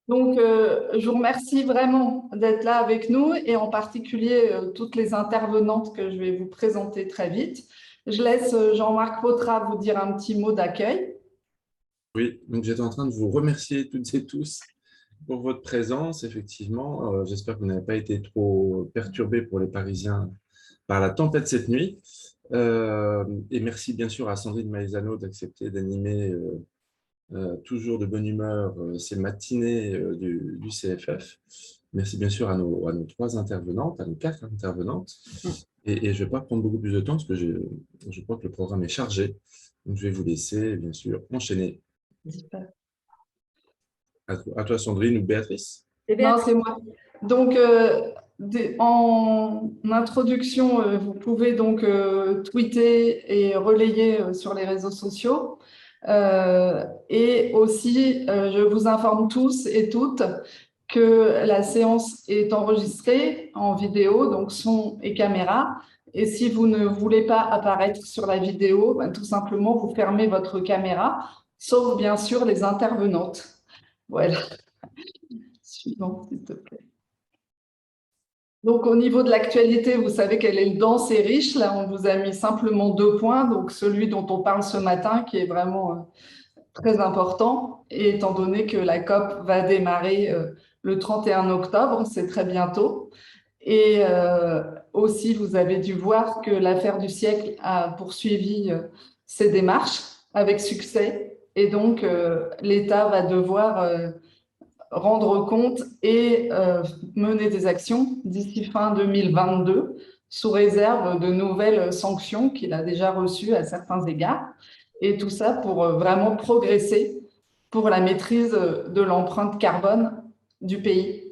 Donc, je vous remercie vraiment d'être là avec nous et en particulier toutes les intervenantes que je vais vous présenter très vite. Je laisse Jean-Marc Potra vous dire un petit mot d'accueil. Oui, donc j'étais en train de vous remercier toutes et tous pour votre présence. Effectivement, j'espère que vous n'avez pas été trop perturbés pour les Parisiens par la tempête cette nuit. Et merci bien sûr à Sandrine Maizano d'accepter d'animer toujours de bonne humeur ces matinées du CFF. Merci bien sûr à nos trois intervenantes, à nos quatre intervenantes. Et je ne vais pas prendre beaucoup plus de temps parce que je crois que le programme est chargé. Donc je vais vous laisser bien sûr enchaîner. À toi, Sandrine ou Béatrice. C'est Non, Béatrice. c'est moi. Donc, en introduction, vous pouvez donc tweeter et relayer sur les réseaux sociaux. Et aussi, je vous informe tous et toutes que la séance est enregistrée en vidéo, donc son et caméra. Et si vous ne voulez pas apparaître sur la vidéo, ben, tout simplement, vous fermez votre caméra, sauf bien sûr les intervenantes. Voilà. Suivant, s'il te plaît. Donc, au niveau de l'actualité, vous savez qu'elle est dense et riche. Là, on vous a mis simplement 2 points. Donc, celui dont on parle ce matin, qui est vraiment très important, et étant donné que la COP va démarrer le 31 octobre, c'est très bientôt. Et aussi, vous avez dû voir que l'affaire du siècle a poursuivi ses démarches avec succès. Et donc, l'État va devoir rendre compte et mener des actions d'ici fin 2022, sous réserve de nouvelles sanctions qu'il a déjà reçues à certains égards. Et tout ça pour vraiment progresser pour la maîtrise de l'empreinte carbone du pays.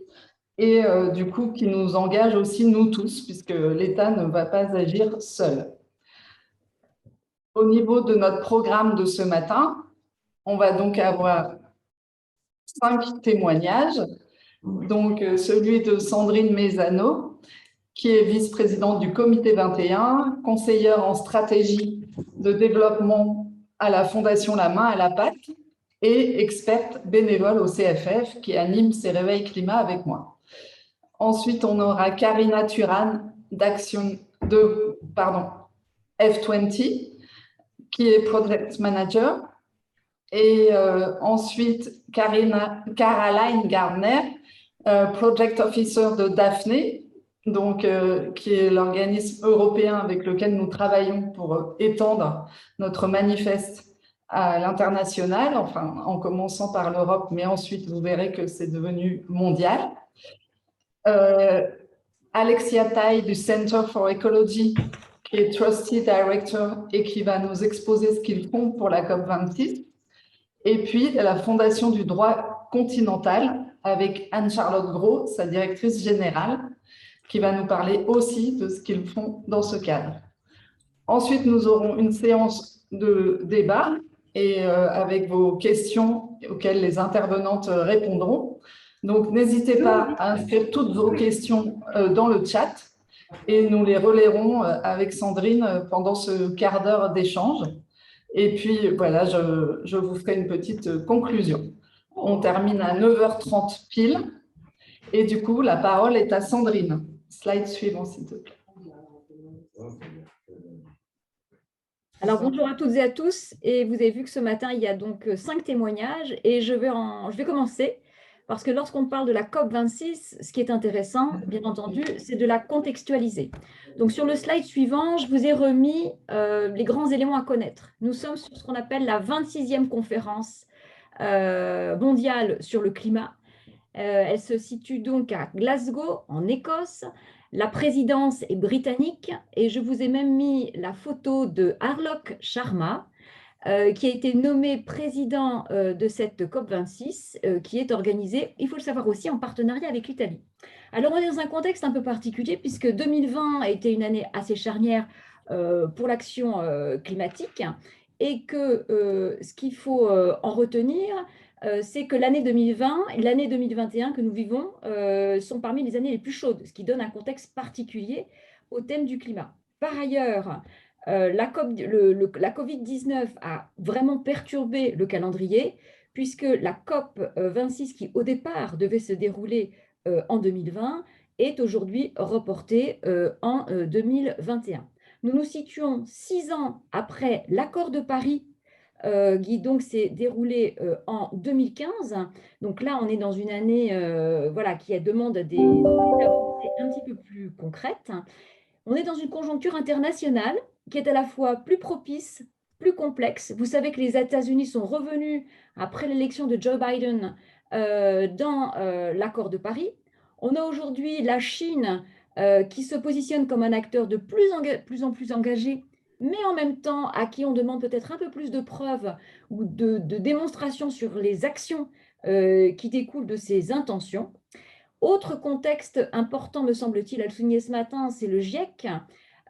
Et du coup, qui nous engage aussi, nous tous, puisque l'État ne va pas agir seul. Au niveau de notre programme de ce matin, on va donc avoir 5 témoignages. Donc, celui de Sandrine Maizano, qui est vice-présidente du Comité 21, conseillère en stratégie de développement à la Fondation La Main à la Pâte et experte bénévole au CFF qui anime ces réveils climat avec moi. Ensuite, on aura Karina Turan F20, qui est Project Manager. Et ensuite, Caroline Gardner, Project Officer de Daphné, donc, qui est l'organisme européen avec lequel nous travaillons pour étendre notre manifeste à l'international, enfin, en commençant par l'Europe, mais ensuite, vous verrez que c'est devenu mondial. Alexia Tai du Center for Ecology, qui est Trustee Director et qui va nous exposer ce qu'ils font pour la COP26. Et puis, la Fondation du droit continental avec Anne-Charlotte Gros, sa directrice générale, qui va nous parler aussi de ce qu'ils font dans ce cadre. Ensuite, nous aurons une séance de débat et avec vos questions auxquelles les intervenantes répondront. Donc, n'hésitez pas à inscrire toutes vos questions dans le chat et nous les relayerons avec Sandrine pendant ce quart d'heure d'échange. Et puis, voilà, je vous ferai une petite conclusion. On termine à 9h30 pile. Et du coup, la parole est à Sandrine. Slide suivant, s'il te plaît. Alors, bonjour à toutes et à tous. Et vous avez vu que ce matin, il y a donc 5 témoignages. Et je vais commencer parce que lorsqu'on parle de la COP26, ce qui est intéressant, bien entendu, c'est de la contextualiser. Donc, sur le slide suivant, je vous ai remis les grands éléments à connaître. Nous sommes sur ce qu'on appelle la 26e conférence mondiale sur le climat. Elle se situe donc à Glasgow, en Écosse. La présidence est britannique et je vous ai même mis la photo de Alok Sharma, qui a été nommé président de cette COP26, qui est organisée, il faut le savoir aussi, en partenariat avec l'Italie. Alors, on est dans un contexte un peu particulier puisque 2020 a été une année assez charnière pour l'action climatique et que ce qu'il faut en retenir, c'est que l'année 2020 et l'année 2021 que nous vivons sont parmi les années les plus chaudes, ce qui donne un contexte particulier au thème du climat. Par ailleurs, la Covid-19 a vraiment perturbé le calendrier, puisque la COP 26, qui au départ devait se dérouler en 2020, est aujourd'hui reportée en 2021. Nous nous situons 6 ans après l'accord de Paris, qui donc s'est déroulé en 2015. Donc là, on est dans une année voilà, qui demande des avancées un petit peu plus concrètes. On est dans une conjoncture internationale qui est à la fois plus propice, plus complexe. Vous savez que les États-Unis sont revenus, après l'élection de Joe Biden, dans l'accord de Paris. On a aujourd'hui la Chine qui se positionne comme un acteur de plus en plus engagé, mais en même temps à qui on demande peut-être un peu plus de preuves ou de démonstrations sur les actions qui découlent de ces intentions. Autre contexte important, me semble-t-il, à le souligner ce matin, c'est le GIEC,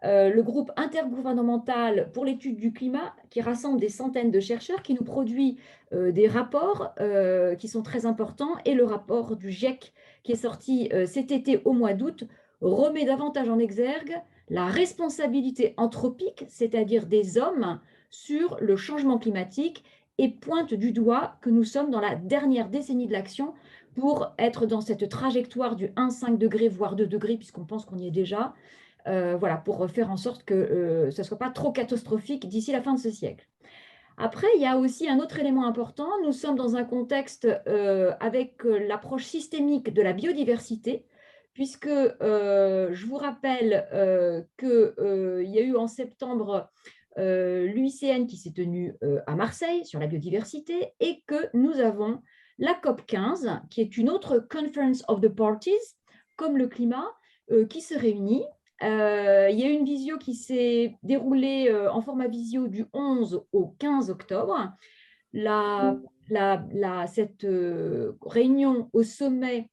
le groupe intergouvernemental pour l'étude du climat, qui rassemble des centaines de chercheurs, qui nous produit des rapports qui sont très importants. Et le rapport du GIEC, qui est sorti cet été au mois d'août, remet davantage en exergue la responsabilité anthropique, c'est-à-dire des hommes, sur le changement climatique, et pointe du doigt que nous sommes dans la dernière décennie de l'action pour être dans cette trajectoire du 1,5 degré, voire 2 degrés, puisqu'on pense qu'on y est déjà, voilà, pour faire en sorte que ce ne soit pas trop catastrophique d'ici la fin de ce siècle. Après, il y a aussi un autre élément important. Nous sommes dans un contexte avec l'approche systémique de la biodiversité, puisque je vous rappelle qu'il y a eu en septembre l'UICN qui s'est tenu à Marseille sur la biodiversité, et que nous avons la COP 15, qui est une autre Conference of the Parties, comme le climat, qui se réunit. Il y a eu une visio qui s'est déroulée en format visio du 11 au 15 octobre. Cette réunion au sommet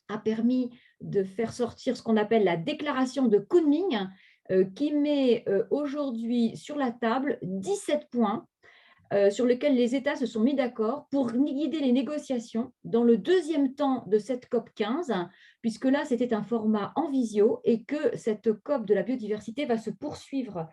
a permis de faire sortir ce qu'on appelle la déclaration de Kunming, qui met aujourd'hui sur la table 17 points sur lesquels les États se sont mis d'accord pour guider les négociations dans le deuxième temps de cette COP 15, puisque là, c'était un format en visio, et que cette COP de la biodiversité va se poursuivre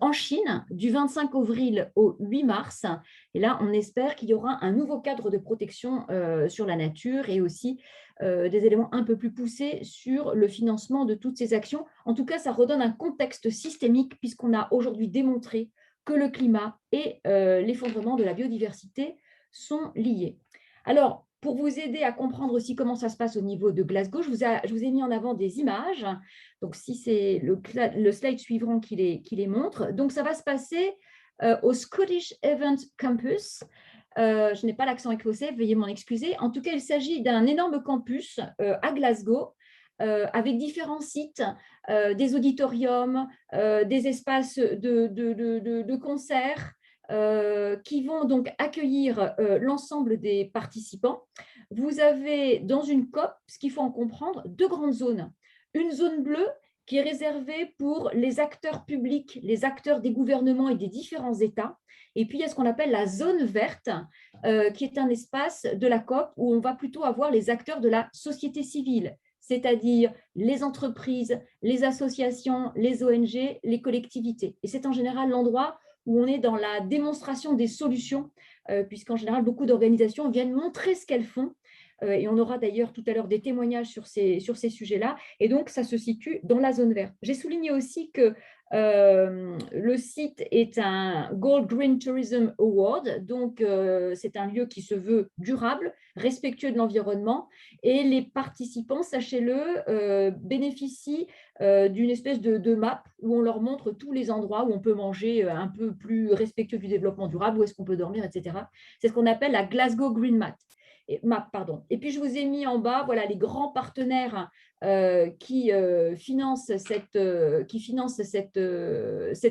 en Chine du 25 avril au 8 mars. Et là, on espère qu'il y aura un nouveau cadre de protection sur la nature, et aussi des éléments un peu plus poussés sur le financement de toutes ces actions. En tout cas, ça redonne un contexte systémique, puisqu'on a aujourd'hui démontré que le climat et l'effondrement de la biodiversité sont liés. Alors, pour vous aider à comprendre aussi comment ça se passe au niveau de Glasgow, je vous ai mis en avant des images. Donc, si c'est le slide suivant qui les montre. Donc, ça va se passer au Scottish Event Campus. Je n'ai pas l'accent écossais, veuillez m'en excuser. En tout cas, il s'agit d'un énorme campus à Glasgow, avec différents sites, des auditoriums, des espaces de concerts qui vont donc accueillir l'ensemble des participants. Vous avez dans une COP, ce qu'il faut en comprendre, 2 grandes zones. Une zone bleue qui est réservée pour les acteurs publics, les acteurs des gouvernements et des différents États. Et puis, il y a ce qu'on appelle la zone verte, qui est un espace de la COP où on va plutôt avoir les acteurs de la société civile, c'est-à-dire les entreprises, les associations, les ONG, les collectivités. Et c'est en général l'endroit où on est dans la démonstration des solutions, puisqu'en général, beaucoup d'organisations viennent montrer ce qu'elles font. Et on aura d'ailleurs tout à l'heure des témoignages sur ces sujets-là. Et donc, ça se situe dans la zone verte. J'ai souligné aussi que le site est un Gold Green Tourism Award, donc c'est un lieu qui se veut durable, respectueux de l'environnement, et les participants, sachez-le, bénéficient d'une espèce de map où on leur montre tous les endroits où on peut manger un peu plus respectueux du développement durable, où est-ce qu'on peut dormir, etc. C'est ce qu'on appelle la Glasgow Green Map. Et puis, je vous ai mis en bas voilà, les grands partenaires qui financent cet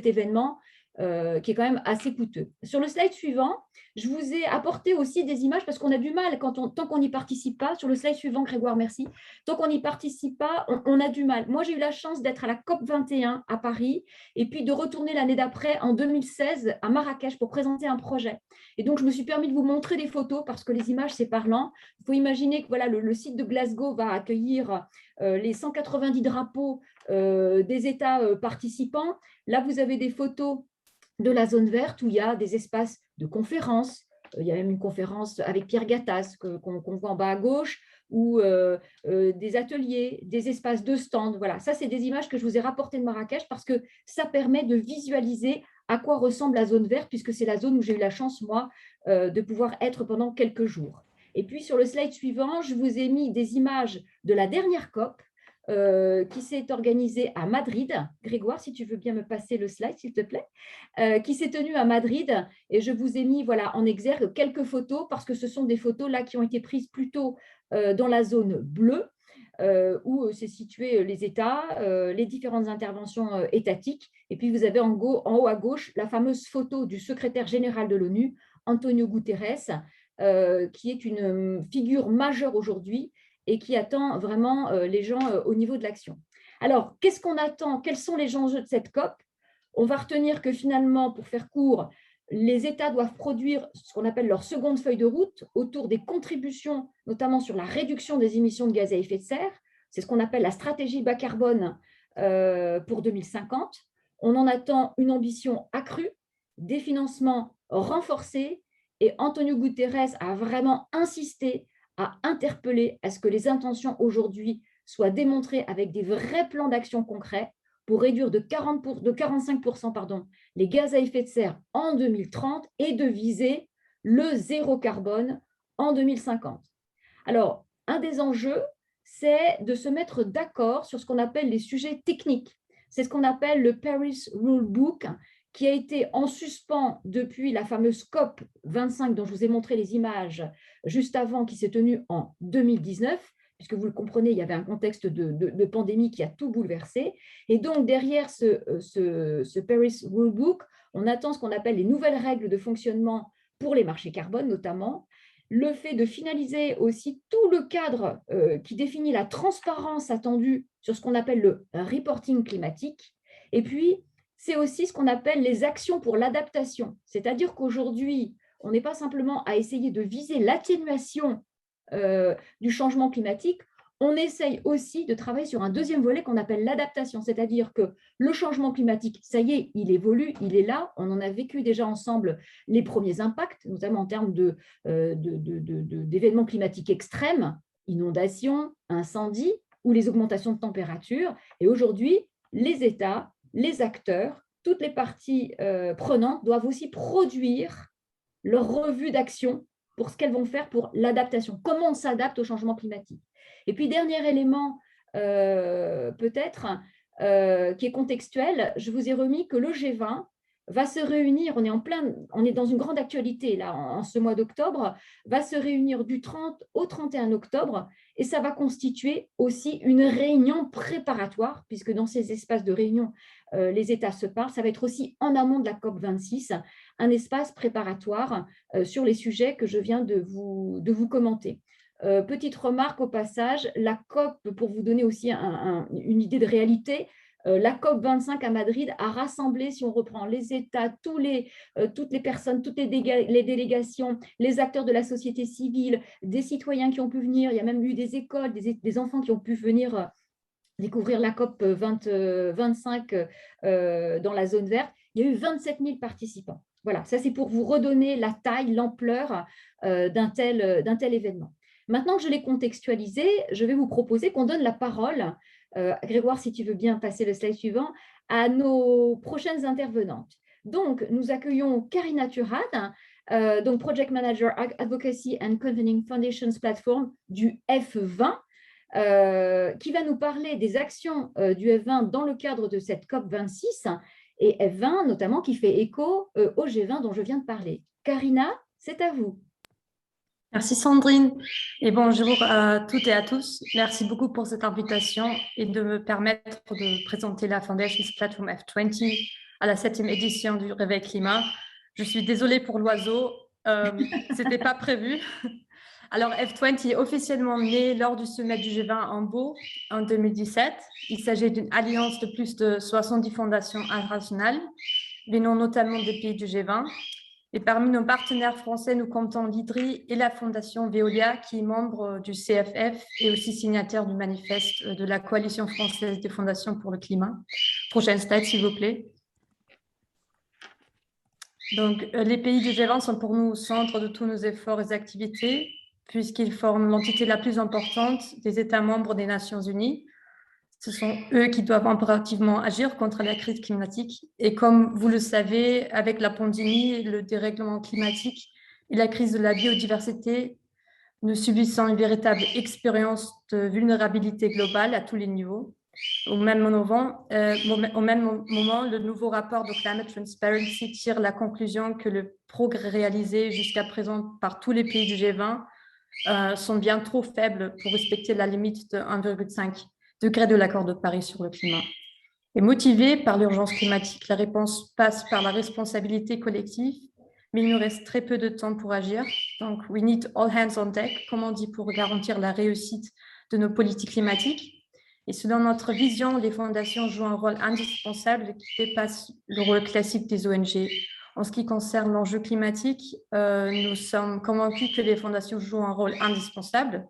événement, qui est quand même assez coûteux. Sur le slide suivant, je vous ai apporté aussi des images parce qu'on a du mal, tant qu'on n'y participe pas. Sur le slide suivant, Grégoire, merci. Tant qu'on n'y participe pas, on a du mal. Moi, j'ai eu la chance d'être à la COP 21 à Paris, et puis de retourner l'année d'après, en 2016, à Marrakech pour présenter un projet. Et donc, je me suis permis de vous montrer des photos parce que les images, c'est parlant. Il faut imaginer que voilà, le site de Glasgow va accueillir les 190 drapeaux des États participants. Là, vous avez des photos de la zone verte où il y a des espaces de conférences, il y a même une conférence avec Pierre Gattaz qu'on voit en bas à gauche, ou des ateliers, des espaces de stand. Voilà, ça, c'est des images que je vous ai rapportées de Marrakech parce que ça permet de visualiser à quoi ressemble la zone verte, puisque c'est la zone où j'ai eu la chance, moi, de pouvoir être pendant quelques jours. Et puis, sur le slide suivant, je vous ai mis des images de la dernière COP qui s'est organisée à Madrid. Grégoire, si tu veux bien me passer le slide, s'il te plaît, qui s'est tenue à Madrid. Et je vous ai mis voilà, en exergue quelques photos, parce que ce sont des photos là qui ont été prises plutôt dans la zone bleue, où c'est situé les États, les différentes interventions étatiques. Et puis, vous avez en haut à gauche la fameuse photo du secrétaire général de l'ONU, Antonio Guterres, qui est une figure majeure aujourd'hui et qui attend vraiment les gens au niveau de l'action. Alors, qu'est-ce qu'on attend? Quels sont les enjeux de cette COP? On va retenir que finalement, pour faire court, les États doivent produire ce qu'on appelle leur seconde feuille de route autour des contributions, notamment sur la réduction des émissions de gaz à effet de serre. C'est ce qu'on appelle la stratégie bas carbone pour 2050. On en attend une ambition accrue, des financements renforcés, et Antonio Guterres a vraiment insisté à interpeller à ce que les intentions aujourd'hui soient démontrées avec des vrais plans d'action concrets pour réduire de 45% les gaz à effet de serre en 2030 et de viser le zéro carbone en 2050. Alors, un des enjeux, c'est de se mettre d'accord sur ce qu'on appelle les sujets techniques. C'est ce qu'on appelle le Paris Rulebook, qui a été en suspens depuis la fameuse COP 25 dont je vous ai montré les images juste avant, qui s'est tenue en 2019, puisque vous le comprenez, il y avait un contexte de pandémie qui a tout bouleversé. Et donc, derrière ce Paris Rulebook, on attend ce qu'on appelle les nouvelles règles de fonctionnement pour les marchés carbone, notamment, le fait de finaliser aussi tout le cadre qui définit la transparence attendue sur ce qu'on appelle le reporting climatique. Et puis, c'est aussi ce qu'on appelle les actions pour l'adaptation. C'est-à-dire qu'aujourd'hui, on n'est pas simplement à essayer de viser l'atténuation du changement climatique, on essaye aussi de travailler sur un deuxième volet qu'on appelle l'adaptation, c'est-à-dire que le changement climatique, ça y est, il évolue, il est là, on en a vécu déjà ensemble les premiers impacts, notamment en termes d'événements climatiques extrêmes, inondations, incendies ou les augmentations de température. Et aujourd'hui, les États, les acteurs, toutes les parties prenantes doivent aussi produire leur revue d'action pour ce qu'elles vont faire pour l'adaptation. Comment on s'adapte au changement climatique? Et puis, dernier élément peut-être qui est contextuel, je vous ai remis que le G20 va se réunir, on est dans une grande actualité là en ce mois d'octobre, va se réunir du 30 au 31 octobre, et ça va constituer aussi une réunion préparatoire, puisque dans ces espaces de réunion, les États se parlent. Ça va être aussi en amont de la COP26, un espace préparatoire sur les sujets que je viens de vous commenter. Petite remarque au passage, la COP, pour vous donner aussi une idée de réalité, la COP 25 à Madrid a rassemblé, si on reprend les États, toutes les personnes, toutes les délégations, les acteurs de la société civile, des citoyens qui ont pu venir, il y a même eu des écoles, des enfants qui ont pu venir découvrir la COP 25 dans la zone verte. Il y a eu 27 000 participants. Voilà, ça c'est pour vous redonner la taille, l'ampleur d'un tel événement. Maintenant que je l'ai contextualisé, je vais vous proposer qu'on donne la parole, Grégoire, si tu veux bien passer le slide suivant, à nos prochaines intervenantes. Donc, nous accueillons Karina Turhan, donc Project Manager Advocacy and Convening Foundations Platform du F20, qui va nous parler des actions du F20 dans le cadre de cette COP26, et F20 notamment qui fait écho au G20 dont je viens de parler. Karina, c'est à vous. Merci Sandrine et bonjour à toutes et à tous. Merci beaucoup pour cette invitation et de me permettre de présenter la Foundations Platform F20 à la 7e édition du Réveil Climat. Je suis désolée pour l'oiseau, ce n'était pas prévu. Alors F20 est officiellement né lors du sommet du G20 en Hambourg en 2017. Il s'agit d'une alliance de plus de 70 fondations internationales, venant notamment des pays du G20. Et parmi nos partenaires français, nous comptons l'IDRI et la Fondation Veolia, qui est membre du CFF et aussi signataire du manifeste de la Coalition française des fondations pour le climat. Prochaine slide, s'il vous plaît. Donc, les pays du G20 sont pour nous au centre de tous nos efforts et activités, puisqu'ils forment l'entité la plus importante des États membres des Nations Unies. Ce sont eux qui doivent impérativement agir contre la crise climatique. Et comme vous le savez, avec la pandémie, le dérèglement climatique et la crise de la biodiversité, nous subissons une véritable expérience de vulnérabilité globale à tous les niveaux. Au même moment, le nouveau rapport de Climate Transparency tire la conclusion que le progrès réalisé jusqu'à présent par tous les pays du G20 sont bien trop faibles pour respecter la limite de 1,5 degré de l'accord de Paris sur le climat. Et motivé par l'urgence climatique, la réponse passe par la responsabilité collective, mais il nous reste très peu de temps pour agir. Donc, we need all hands on deck, comme on dit, pour garantir la réussite de nos politiques climatiques. Et selon notre vision, les fondations jouent un rôle indispensable qui dépasse le rôle classique des ONG. En ce qui concerne l'enjeu climatique, nous sommes convaincus que les fondations jouent un rôle indispensable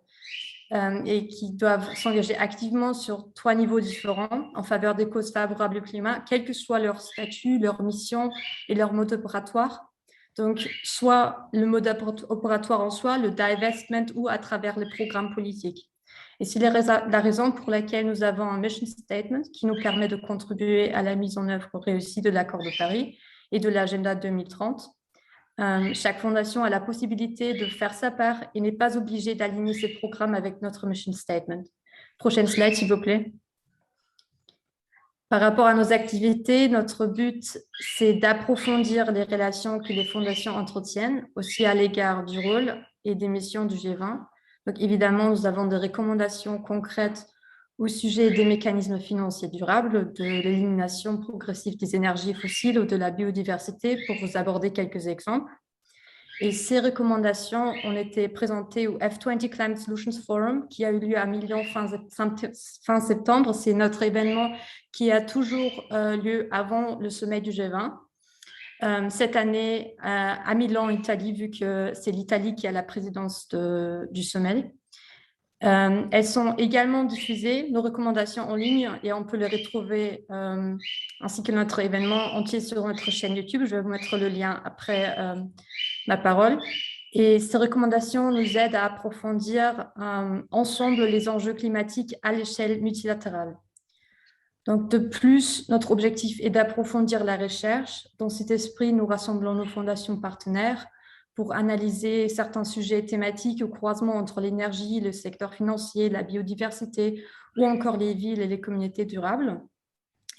et qui doivent s'engager activement sur 3 niveaux différents en faveur des causes favorables au climat, quel que soit leur statut, leur mission et leur mode opératoire. Donc, soit le mode opératoire en soi, le divestment ou à travers les programmes politiques. Et c'est la raison pour laquelle nous avons un mission statement qui nous permet de contribuer à la mise en œuvre réussie de l'accord de Paris et de l'agenda 2030. Chaque fondation a la possibilité de faire sa part et n'est pas obligée d'aligner ses programmes avec notre mission statement. Prochaine slide, s'il vous plaît. Par rapport à nos activités, notre but, c'est d'approfondir les relations que les fondations entretiennent, aussi à l'égard du rôle et des missions du G20. Donc, évidemment, nous avons des recommandations concrètes au sujet des mécanismes financiers durables, de l'élimination progressive des énergies fossiles ou de la biodiversité, pour vous aborder quelques exemples. Et ces recommandations ont été présentées au F20 Climate Solutions Forum, qui a eu lieu à Milan fin septembre. C'est notre événement qui a toujours lieu avant le sommet du G20. Cette année, à Milan, Italie, vu que c'est l'Italie qui a la présidence du sommet. Elles sont également diffusées, nos recommandations en ligne, et on peut les retrouver ainsi que notre événement entier sur notre chaîne YouTube. Je vais vous mettre le lien après ma parole. Et ces recommandations nous aident à approfondir ensemble les enjeux climatiques à l'échelle multilatérale. Donc, de plus, notre objectif est d'approfondir la recherche. Dans cet esprit, nous rassemblons nos fondations partenaires pour analyser certains sujets thématiques au croisement entre l'énergie, le secteur financier, la biodiversité ou encore les villes et les communautés durables.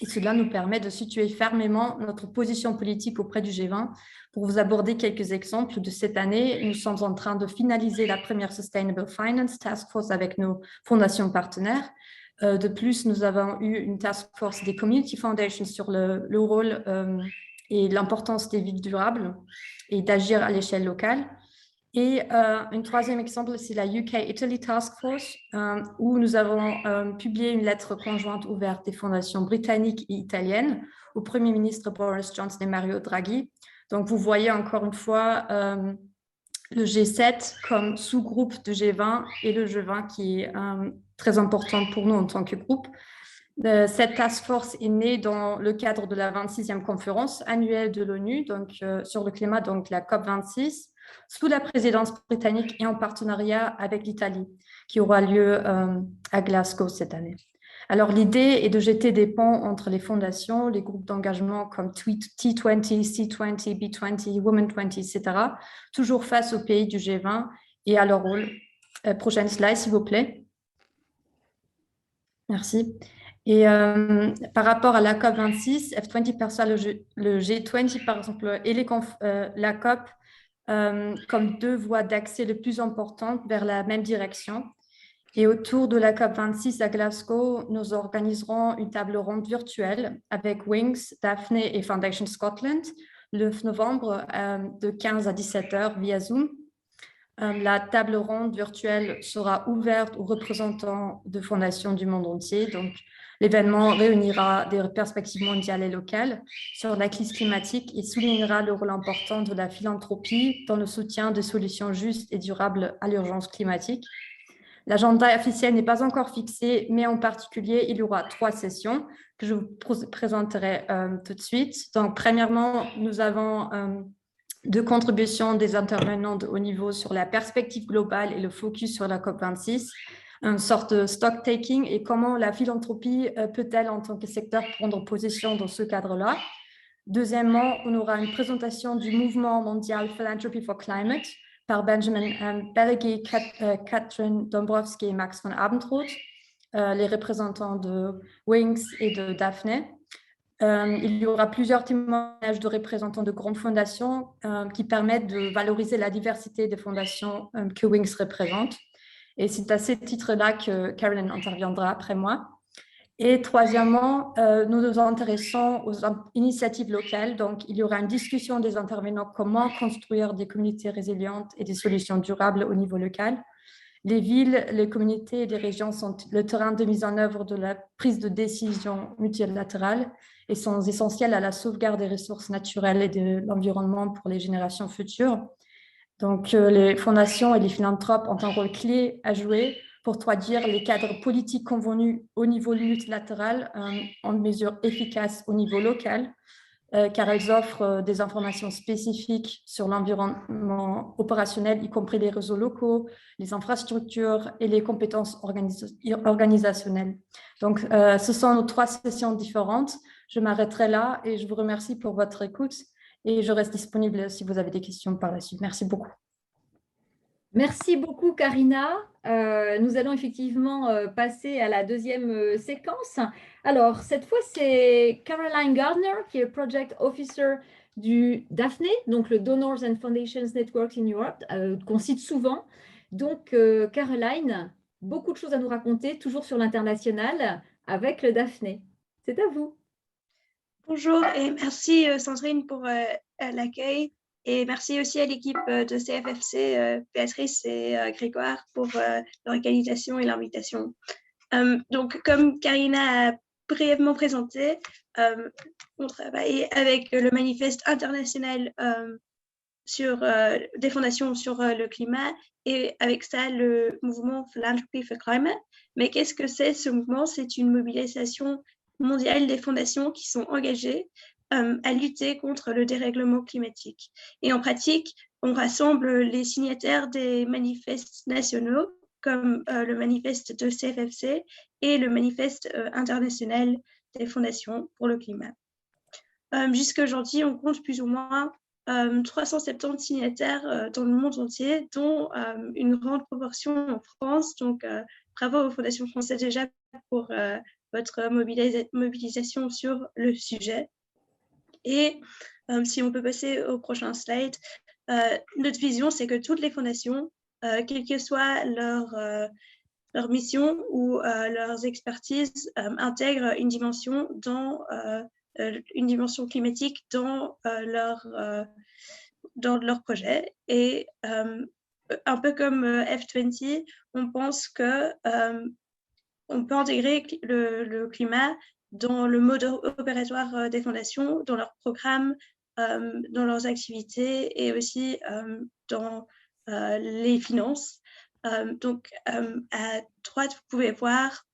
Et cela nous permet de situer fermement notre position politique auprès du G20. Pour vous aborder quelques exemples de cette année, nous sommes en train de finaliser la première Sustainable Finance Task Force avec nos fondations partenaires. De plus, nous avons eu une task force des Community Foundations sur le rôle et l'importance des villes durables et d'agir à l'échelle locale. Et un troisième exemple, c'est la UK-Italy Task Force, où nous avons publié une lettre conjointe ouverte des fondations britanniques et italiennes au Premier ministre Boris Johnson et Mario Draghi. Donc, vous voyez encore une fois le G7 comme sous-groupe de G20 et le G20 qui est très important pour nous en tant que groupe. Cette task force est née dans le cadre de la 26e conférence annuelle de l'ONU sur le climat, donc la COP26, sous la présidence britannique et en partenariat avec l'Italie, qui aura lieu à Glasgow cette année. Alors, l'idée est de jeter des ponts entre les fondations, les groupes d'engagement comme T20, C20, B20, Women20, etc., toujours face aux pays du G20 et à leur rôle. Prochaine slide, s'il vous plaît. Merci. Et par rapport à la COP26, F20 perçoit le G20, par exemple, et la COP comme 2 voies d'accès les plus importantes vers la même direction. Et autour de la COP26 à Glasgow, nous organiserons une table ronde virtuelle avec Wings, Daphne et Foundation Scotland le 9 novembre de 15 à 17 h via Zoom. La table ronde virtuelle sera ouverte aux représentants de fondations du monde entier. Donc, l'événement réunira des perspectives mondiales et locales sur la crise climatique et soulignera le rôle important de la philanthropie dans le soutien de solutions justes et durables à l'urgence climatique. L'agenda officiel n'est pas encore fixé, mais en particulier, il y aura 3 sessions que je vous présenterai tout de suite. Donc, premièrement, nous avons 2 contributions des intervenants de haut niveau sur la perspective globale et le focus sur la COP26, une sorte de stock-taking et comment la philanthropie peut-elle, en tant que secteur, prendre position dans ce cadre-là. Deuxièmement, on aura une présentation du mouvement mondial Philanthropy for Climate par Benjamin Bellegi, Catherine Dombrovski et Max von Abendroth, les représentants de Wings et de Daphne. Il y aura plusieurs témoignages de représentants de grandes fondations qui permettent de valoriser la diversité des fondations que Wings représente. Et c'est à ce titre-là que Caroline interviendra après moi. Et troisièmement, nous nous intéressons aux initiatives locales. Donc, il y aura une discussion des intervenants comment construire des communautés résilientes et des solutions durables au niveau local. Les villes, les communautés et les régions sont le terrain de mise en œuvre de la prise de décision multilatérale et sont essentielles à la sauvegarde des ressources naturelles et de l'environnement pour les générations futures. Donc, les fondations et les philanthropes ont un rôle clé à jouer pour traduire les cadres politiques convenus au niveau multilatéral en mesures efficaces au niveau local, car elles offrent des informations spécifiques sur l'environnement opérationnel, y compris les réseaux locaux, les infrastructures et les compétences organisationnelles. Donc, ce sont nos 3 sessions différentes. Je m'arrêterai là et je vous remercie pour votre écoute. Et je reste disponible si vous avez des questions par la suite. Merci beaucoup. Merci beaucoup, Karina. Nous allons effectivement passer à la deuxième séquence. Alors, cette fois, c'est Caroline Gardner, qui est Project Officer du Daphne, donc le Donors and Foundations Network in Europe, qu'on cite souvent. Donc, Caroline, beaucoup de choses à nous raconter, toujours sur l'international, avec le Daphne. C'est à vous. Bonjour et merci Sandrine pour l'accueil et merci aussi à l'équipe de CFFC, Béatrice et Grégoire pour l'organisation et l'invitation. Donc comme Karina a brièvement présenté, on travaille avec le manifeste international sur des fondations sur le climat et avec ça le mouvement Philanthropy for Climate. Mais qu'est-ce que c'est ce mouvement? C'est une mobilisation mondiale des fondations qui sont engagées à lutter contre le dérèglement climatique. Et en pratique, on rassemble les signataires des manifestes nationaux comme le manifeste de CFFC et le manifeste international des fondations pour le climat. Jusqu'à aujourd'hui, on compte plus ou moins 370 signataires dans le monde entier, dont une grande proportion en France. Donc, bravo aux fondations françaises déjà pour votre mobilisation sur le sujet. Et si on peut passer au prochain slide, notre vision, c'est que toutes les fondations, quelle que soit leur mission ou leurs expertises, intègrent une dimension climatique dans leur projet. Et un peu comme F20, on pense que on peut intégrer le climat dans le mode opératoire des fondations, dans leurs programmes, dans leurs activités et aussi dans les finances. Donc, à droite, vous pouvez voir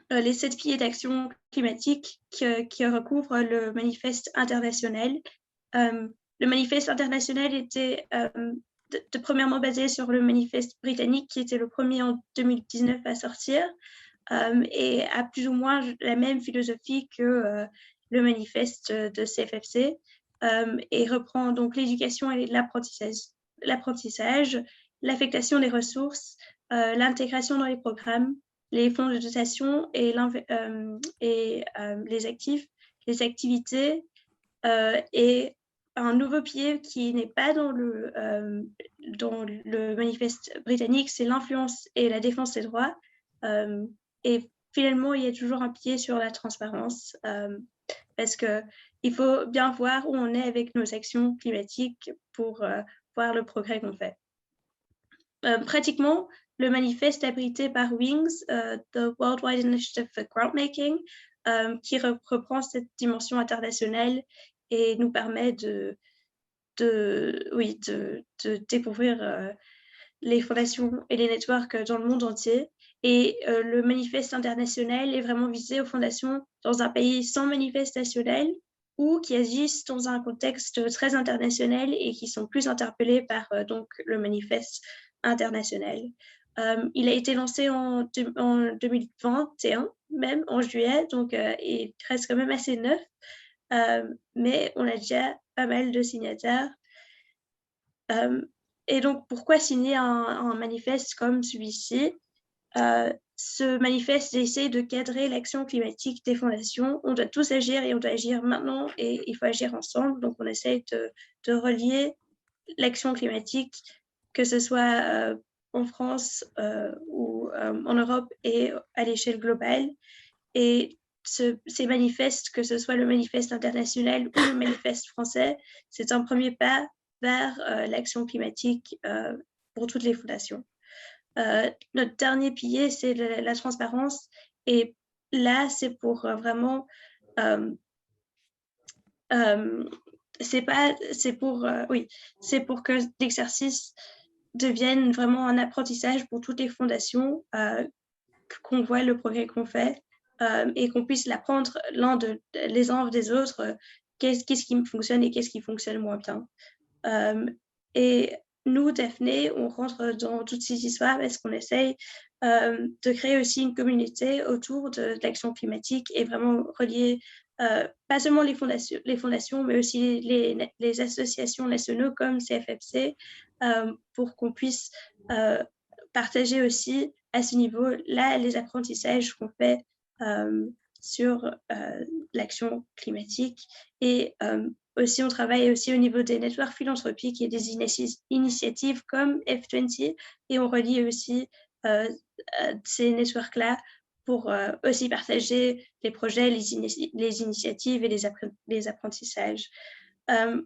les 7 piliers d'action climatique qui recouvrent le manifeste international. Le manifeste international était premièrement basé sur le manifeste britannique qui était le premier en 2019 à sortir et a plus ou moins la même philosophie que le manifeste de CFFC et reprend donc l'éducation et l'apprentissage, l'affectation des ressources, l'intégration dans les programmes, les fonds de dotation et les activités et un nouveau pilier qui n'est pas dans le manifeste britannique, c'est l'influence et la défense des droits. Et finalement, il y a toujours un pilier sur la transparence parce qu'il faut bien voir où on est avec nos actions climatiques pour voir le progrès qu'on fait. Pratiquement, le manifeste abrité par WINGS, The Worldwide Initiative for Grantmaking, qui reprend cette dimension internationale et nous permet de découvrir les fondations et les networks dans le monde entier. Et le manifeste international est vraiment visé aux fondations dans un pays sans manifeste national ou qui agissent dans un contexte très international et qui sont plus interpellés par donc le manifeste international. Il a été lancé en 2021, même en juillet, donc il reste quand même assez neuf, mais on a déjà pas mal de signataires. Et donc, pourquoi signer un manifeste comme celui-ci? Ce manifeste essaie de cadrer l'action climatique des fondations. On doit tous agir et on doit agir maintenant et il faut agir ensemble. Donc, on essaie de relier l'action climatique, que ce soit en France ou en Europe et à l'échelle globale. Et ces manifestes, que ce soit le manifeste international ou le manifeste français, c'est un premier pas vers l'action climatique pour toutes les fondations. Notre dernier pilier, c'est la transparence. Et là, c'est pour vraiment... c'est pour que l'exercice devienne vraiment un apprentissage pour toutes les fondations, qu'on voit le progrès qu'on fait et qu'on puisse l'apprendre les uns des autres, qu'est-ce qui fonctionne et qu'est-ce qui fonctionne moins bien. Et nous, Daphné, on rentre dans toutes ces histoires parce qu'on essaye de créer aussi une communauté autour de l'action climatique et vraiment relier pas seulement les fondations, mais aussi les associations nationales comme CFFC pour qu'on puisse partager aussi à ce niveau-là les apprentissages qu'on fait sur l'action climatique. Et aussi, on travaille aussi au niveau des networks philanthropiques et des initiatives comme F20 et on relie aussi ces networks-là pour aussi partager les projets, les initiatives et les apprentissages. À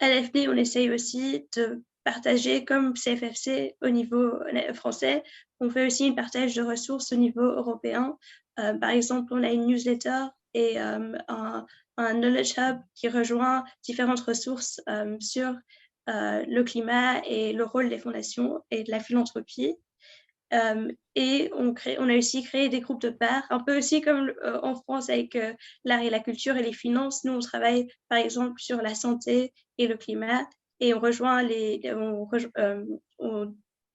l'AFD, on essaye aussi de partager comme CFFC au niveau français. On fait aussi un partage de ressources au niveau européen. Par exemple, on a une newsletter et un knowledge hub qui rejoint différentes ressources sur le climat et le rôle des fondations et de la philanthropie. Et on a aussi créé des groupes de pairs, un peu aussi comme en France avec l'art et la culture et les finances. Nous, on travaille par exemple sur la santé et le climat et on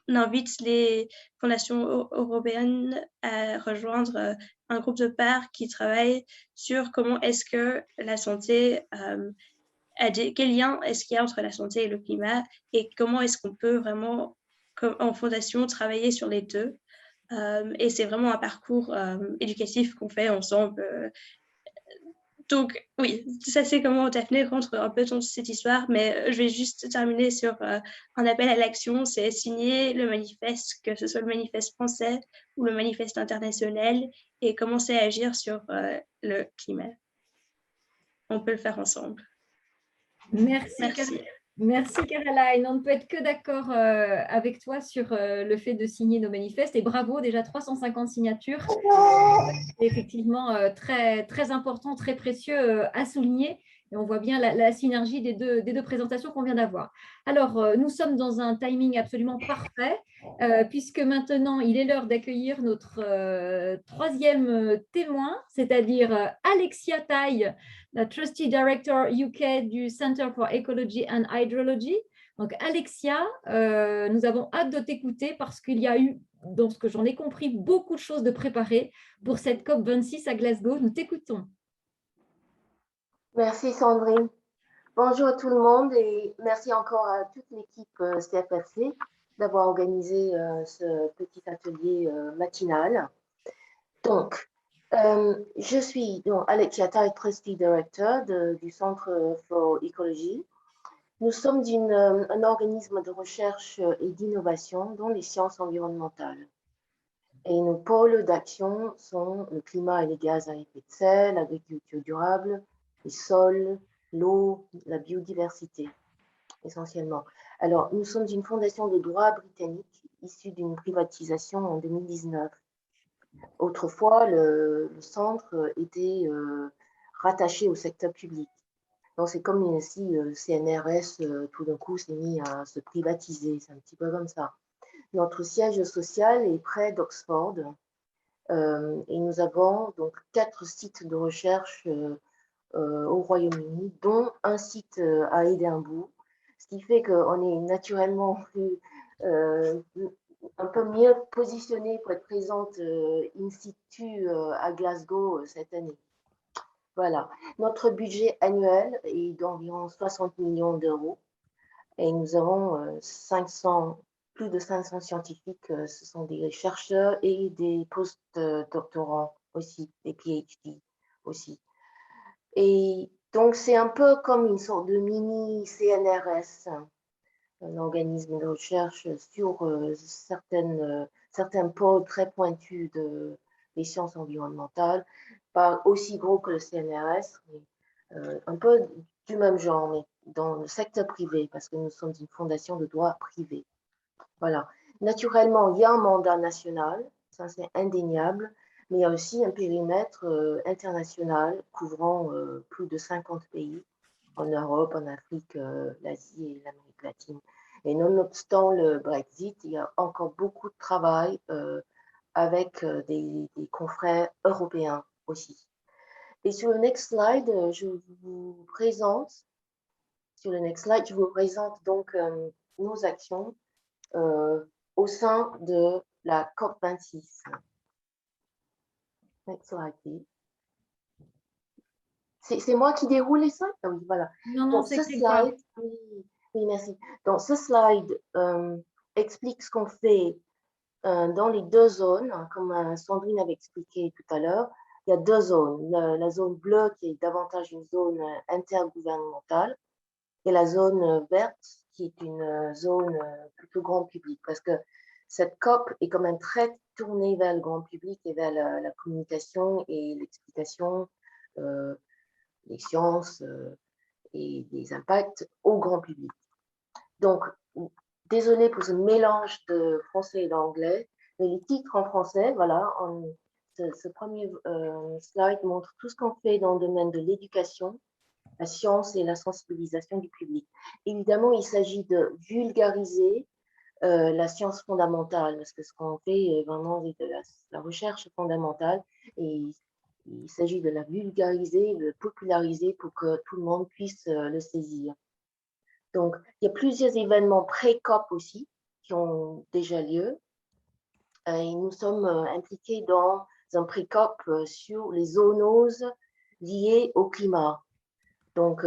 invite les fondations européennes à rejoindre un groupe de pairs qui travaille sur comment est-ce que la santé quel lien est-ce qu'il y a entre la santé et le climat et comment est-ce qu'on peut vraiment en fondation travailler sur les deux. Et c'est vraiment un parcours éducatif qu'on fait ensemble. Donc oui, ça c'est comment Daphné rentre un peu dans cette histoire, mais je vais juste terminer sur un appel à l'action, c'est signer le manifeste, que ce soit le manifeste français ou le manifeste international, et commencer à agir sur le climat. On peut le faire ensemble. Merci. Merci Caroline. On ne peut être que d'accord avec toi sur le fait de signer nos manifestes et bravo, déjà 350 signatures. C'est effectivement très, très important, très précieux à souligner. Et on voit bien la synergie des deux présentations qu'on vient d'avoir. Alors, nous sommes dans un timing absolument parfait puisque maintenant, il est l'heure d'accueillir notre troisième témoin, c'est-à-dire Alexia Tai, la Trustee Director UK du Center for Ecology and Hydrology. Donc, Alexia, nous avons hâte de t'écouter parce qu'il y a eu, dans ce que j'en ai compris, beaucoup de choses de préparées pour cette COP26 à Glasgow. Nous t'écoutons. Merci Sandrine. Bonjour à tout le monde et merci encore à toute l'équipe CFFC d'avoir organisé ce petit atelier matinal. Donc, je suis Alexia Tai, Trustee Director du Centre for Ecology. Nous sommes un organisme de recherche et d'innovation dans les sciences environnementales. Et nos pôles d'action sont le climat et les gaz à effet de serre, l'agriculture durable, les sols, l'eau, la biodiversité, essentiellement. Alors, nous sommes une fondation de droit britannique issue d'une privatisation en 2019. Autrefois, le centre était rattaché au secteur public. Donc, c'est comme si le CNRS, tout d'un coup, s'est mis à se privatiser. C'est un petit peu comme ça. Notre siège social est près d'Oxford et nous avons donc 4 sites de recherche au Royaume-Uni, dont un site à Édimbourg, ce qui fait qu'on est naturellement un peu mieux positionné pour être présente in situ à Glasgow cette année. Voilà. Notre budget annuel est d'environ 60 millions d'euros et nous avons plus de 500 scientifiques. Ce sont des chercheurs et des post-doctorants aussi, des PhD aussi. Et donc, c'est un peu comme une sorte de mini CNRS, un organisme de recherche sur certains pôles très pointus des sciences environnementales, pas aussi gros que le CNRS, mais un peu du même genre, mais dans le secteur privé, parce que nous sommes une fondation de droit privé. Voilà. Naturellement, il y a un mandat national, ça c'est indéniable, mais il y a aussi un périmètre international couvrant plus de 50 pays en Europe, en Afrique, l'Asie et l'Amérique latine. Et nonobstant le Brexit, il y a encore beaucoup de travail avec des confrères européens aussi. Et sur le next slide, je vous présente donc nos actions au sein de la COP26. Next slide, please. C'est moi qui déroule les slides? Ah oui, voilà. Non, non, Donc, c'est ce slide, oui, merci. Donc, ce slide explique ce qu'on fait dans les 2 zones, hein, comme Sandrine avait expliqué tout à l'heure. Il y a 2 zones. La zone bleue qui est davantage une zone intergouvernementale et la zone verte qui est une zone plutôt grand public. Parce que cette COP est quand même très tournée vers le grand public et vers la communication et l'explication des sciences et des impacts au grand public. Donc, désolé pour ce mélange de français et d'anglais, mais les titres en français, voilà, ce premier slide montre tout ce qu'on fait dans le domaine de l'éducation, la science et la sensibilisation du public. Évidemment, il s'agit de vulgariser la science fondamentale, parce que ce qu'on fait est vraiment de la recherche fondamentale, et il s'agit de la vulgariser, de populariser pour que tout le monde puisse le saisir. Donc, il y a plusieurs événements pré-COP aussi qui ont déjà lieu. Et nous sommes impliqués dans un pré-COP sur les zoonoses liées au climat. Donc,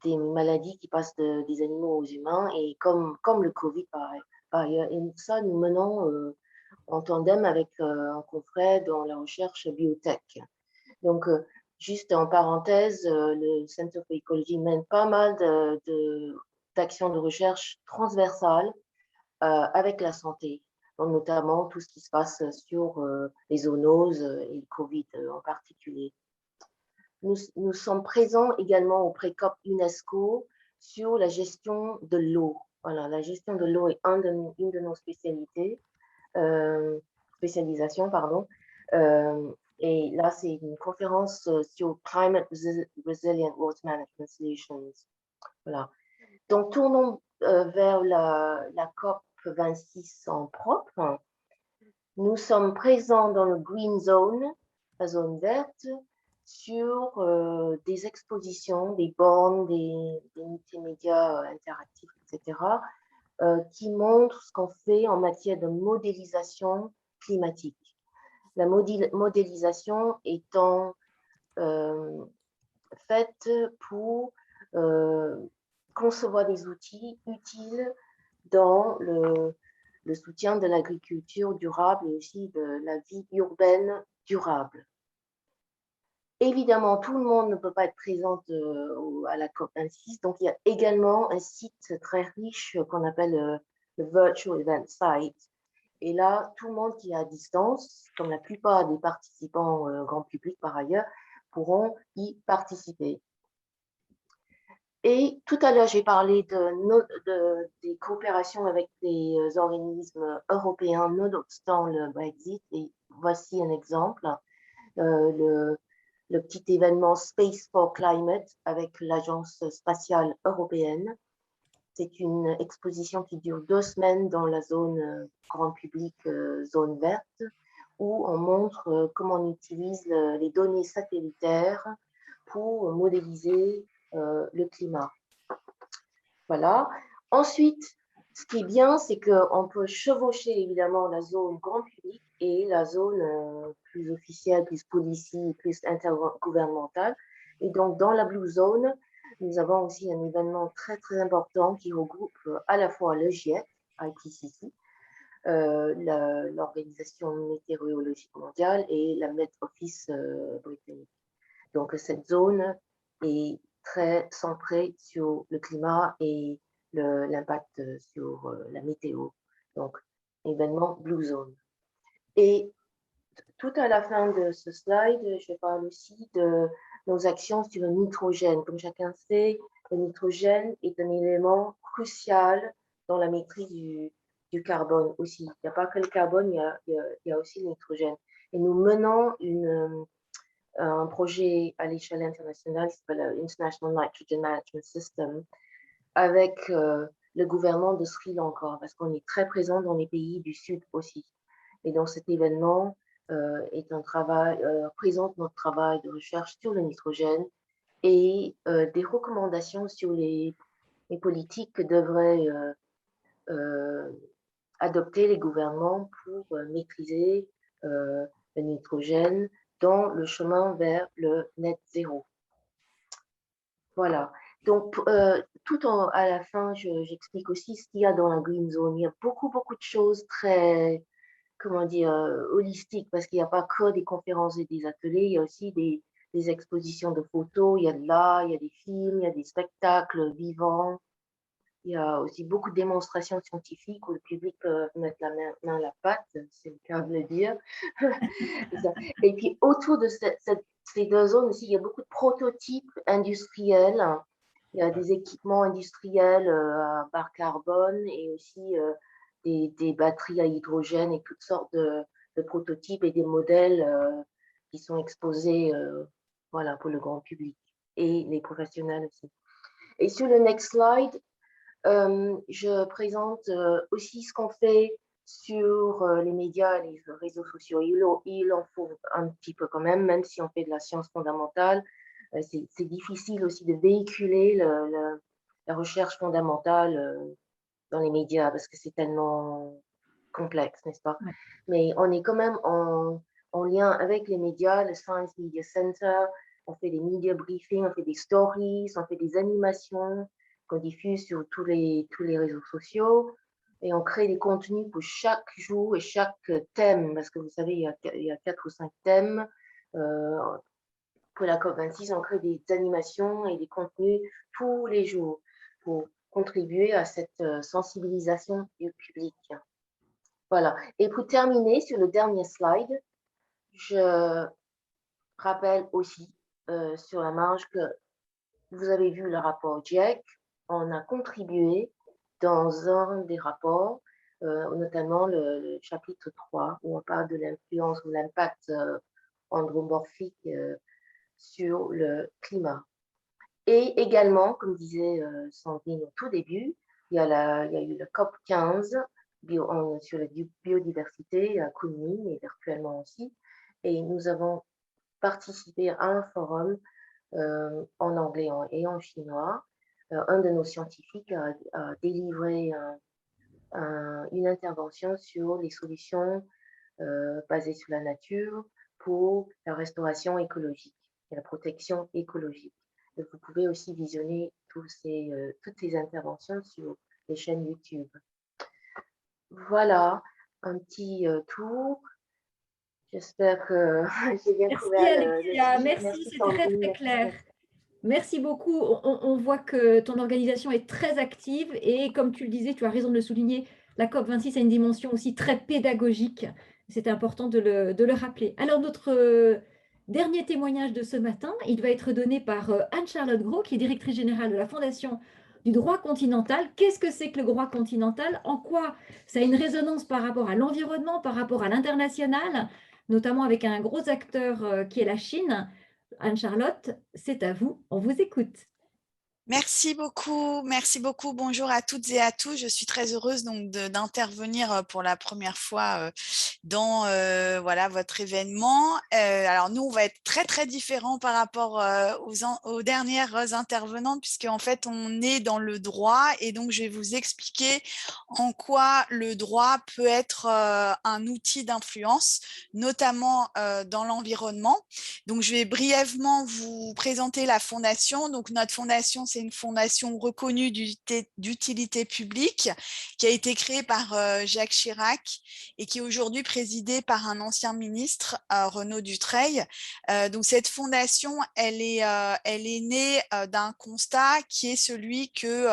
des maladies qui passent des animaux aux humains, et comme le Covid par ailleurs. Et ça, nous menons en tandem avec un confrère dans la recherche biotech. Donc, juste en parenthèse, le Center for Ecology mène pas mal d'actions de recherche transversales avec la santé, donc notamment tout ce qui se passe sur les zoonoses et le Covid en particulier. Nous sommes présents également au pré-COP UNESCO sur la gestion de l'eau. Voilà, la gestion de l'eau est une de nos spécialisations, pardon. Et là, c'est une conférence sur Climate Resilient Water Management Solutions. Voilà. Donc, tournons vers la COP 26 en propre. Nous sommes présents dans le Green Zone, la zone verte, sur des expositions, des bornes, des multimédias interactifs, etc., qui montrent ce qu'on fait en matière de modélisation climatique. La modélisation étant faite pour concevoir des outils utiles dans le soutien de l'agriculture durable et aussi de la vie urbaine durable. Évidemment, tout le monde ne peut pas être présent à la COP26, donc il y a également un site très riche qu'on appelle le Virtual Event Site. Et là, tout le monde qui est à distance, comme la plupart des participants grand public par ailleurs, pourront y participer. Et tout à l'heure, j'ai parlé des coopérations avec des organismes européens nonobstant le Brexit. Et voici un exemple. le petit événement Space for Climate avec l'Agence spatiale européenne. C'est une exposition qui dure 2 semaines dans la zone grand public, zone verte, où on montre comment on utilise les données satellitaires pour modéliser le climat. Voilà. Ensuite, ce qui est bien, c'est qu'on peut chevaucher évidemment la zone grand public et la zone plus officielle, plus policy, plus intergouvernementale. Et donc, dans la Blue Zone, nous avons aussi un événement très, très important qui regroupe à la fois le GIEC, IPCC, l'Organisation météorologique mondiale et la Met Office britannique. Donc, cette zone est très centrée sur le climat et l'impact sur la météo. Donc, événement Blue Zone. Et tout à la fin de ce slide, je parle aussi de nos actions sur le nitrogène. Comme chacun sait, le nitrogène est un élément crucial dans la maîtrise du carbone aussi. Il n'y a pas que le carbone, il y a aussi le nitrogène. Et nous menons un projet à l'échelle internationale qui s'appelle International Nitrogen Management System avec le gouvernement de Sri Lanka parce qu'on est très présent dans les pays du Sud aussi. Et donc cet événement est un travail, présente notre travail de recherche sur le nitrogène et des recommandations sur les politiques que devraient adopter les gouvernements pour maîtriser le nitrogène dans le chemin vers le net zéro. Voilà. Donc, à la fin, j'explique aussi ce qu'il y a dans la Green Zone. Il y a beaucoup, beaucoup de choses très, comment dire, holistiques, parce qu'il n'y a pas que des conférences et des ateliers, il y a aussi des expositions de photos, il y a de l'art, il y a des films, il y a des spectacles vivants. Il y a aussi beaucoup de démonstrations scientifiques où le public peut mettre la main à la pâte, c'est le cas de le dire. Et puis, autour de ces 2 zones aussi, il y a beaucoup de prototypes industriels. Il y a des équipements industriels à bas carbone et aussi des batteries à hydrogène et toutes sortes de prototypes et des modèles qui sont exposés voilà, pour le grand public et les professionnels aussi. Et sur le next slide, je présente aussi ce qu'on fait sur les médias et les réseaux sociaux. Il en faut un petit peu quand même si on fait de la science fondamentale. C'est difficile aussi de véhiculer la recherche fondamentale dans les médias parce que c'est tellement complexe, n'est-ce pas? Ouais. Mais on est quand même en lien avec les médias, le Science Media Center, on fait des media briefings, on fait des stories, on fait des animations qu'on diffuse sur tous les réseaux sociaux et on crée des contenus pour chaque jour et chaque thème parce que vous savez, il y a 4 ou 5 thèmes. Pour la COP26, on crée des animations et des contenus tous les jours pour contribuer à cette sensibilisation du public. Voilà. Et pour terminer, sur le dernier slide, je rappelle aussi sur la marge que vous avez vu le rapport GIEC, on a contribué dans un des rapports, notamment le chapitre 3, où on parle de l'influence ou l'impact anthropomorphique sur le climat. Et également, comme disait Sandrine au tout début, il y a eu le COP15 sur la biodiversité à Kunming et virtuellement aussi. Et nous avons participé à un forum en anglais et en chinois. Un de nos scientifiques a délivré une intervention sur les solutions basées sur la nature pour la restauration écologique et la protection écologique. Et vous pouvez aussi visionner toutes ces interventions sur les chaînes YouTube. Voilà, un petit tour. J'espère que j'ai bien couvert le sujet. Merci, c'était très, très clair. Merci beaucoup. On voit que ton organisation est très active et comme tu le disais, tu as raison de le souligner, la COP26 a une dimension aussi très pédagogique. C'était important de le rappeler. Alors, notre dernier témoignage de ce matin, il va être donné par Anne-Charlotte Gros, qui est directrice générale de la Fondation du droit continental. Qu'est-ce que c'est que le droit continental? En quoi ça a une résonance par rapport à l'environnement, par rapport à l'international, notamment avec un gros acteur qui est la Chine? Anne-Charlotte, c'est à vous, on vous écoute. Merci beaucoup, merci beaucoup. Bonjour à toutes et à tous. Je suis très heureuse donc d'intervenir pour la première fois dans voilà votre événement. Alors nous, on va être très différents par rapport aux dernières intervenantes puisque en fait on est dans le droit et donc je vais vous expliquer en quoi le droit peut être un outil d'influence, notamment dans l'environnement. Donc je vais brièvement vous présenter la fondation. Donc notre fondation, c'est une fondation reconnue d'utilité publique qui a été créée par Jacques Chirac et qui est aujourd'hui présidée par un ancien ministre, Renaud Dutreil. Donc cette fondation, elle est née d'un constat qui est celui que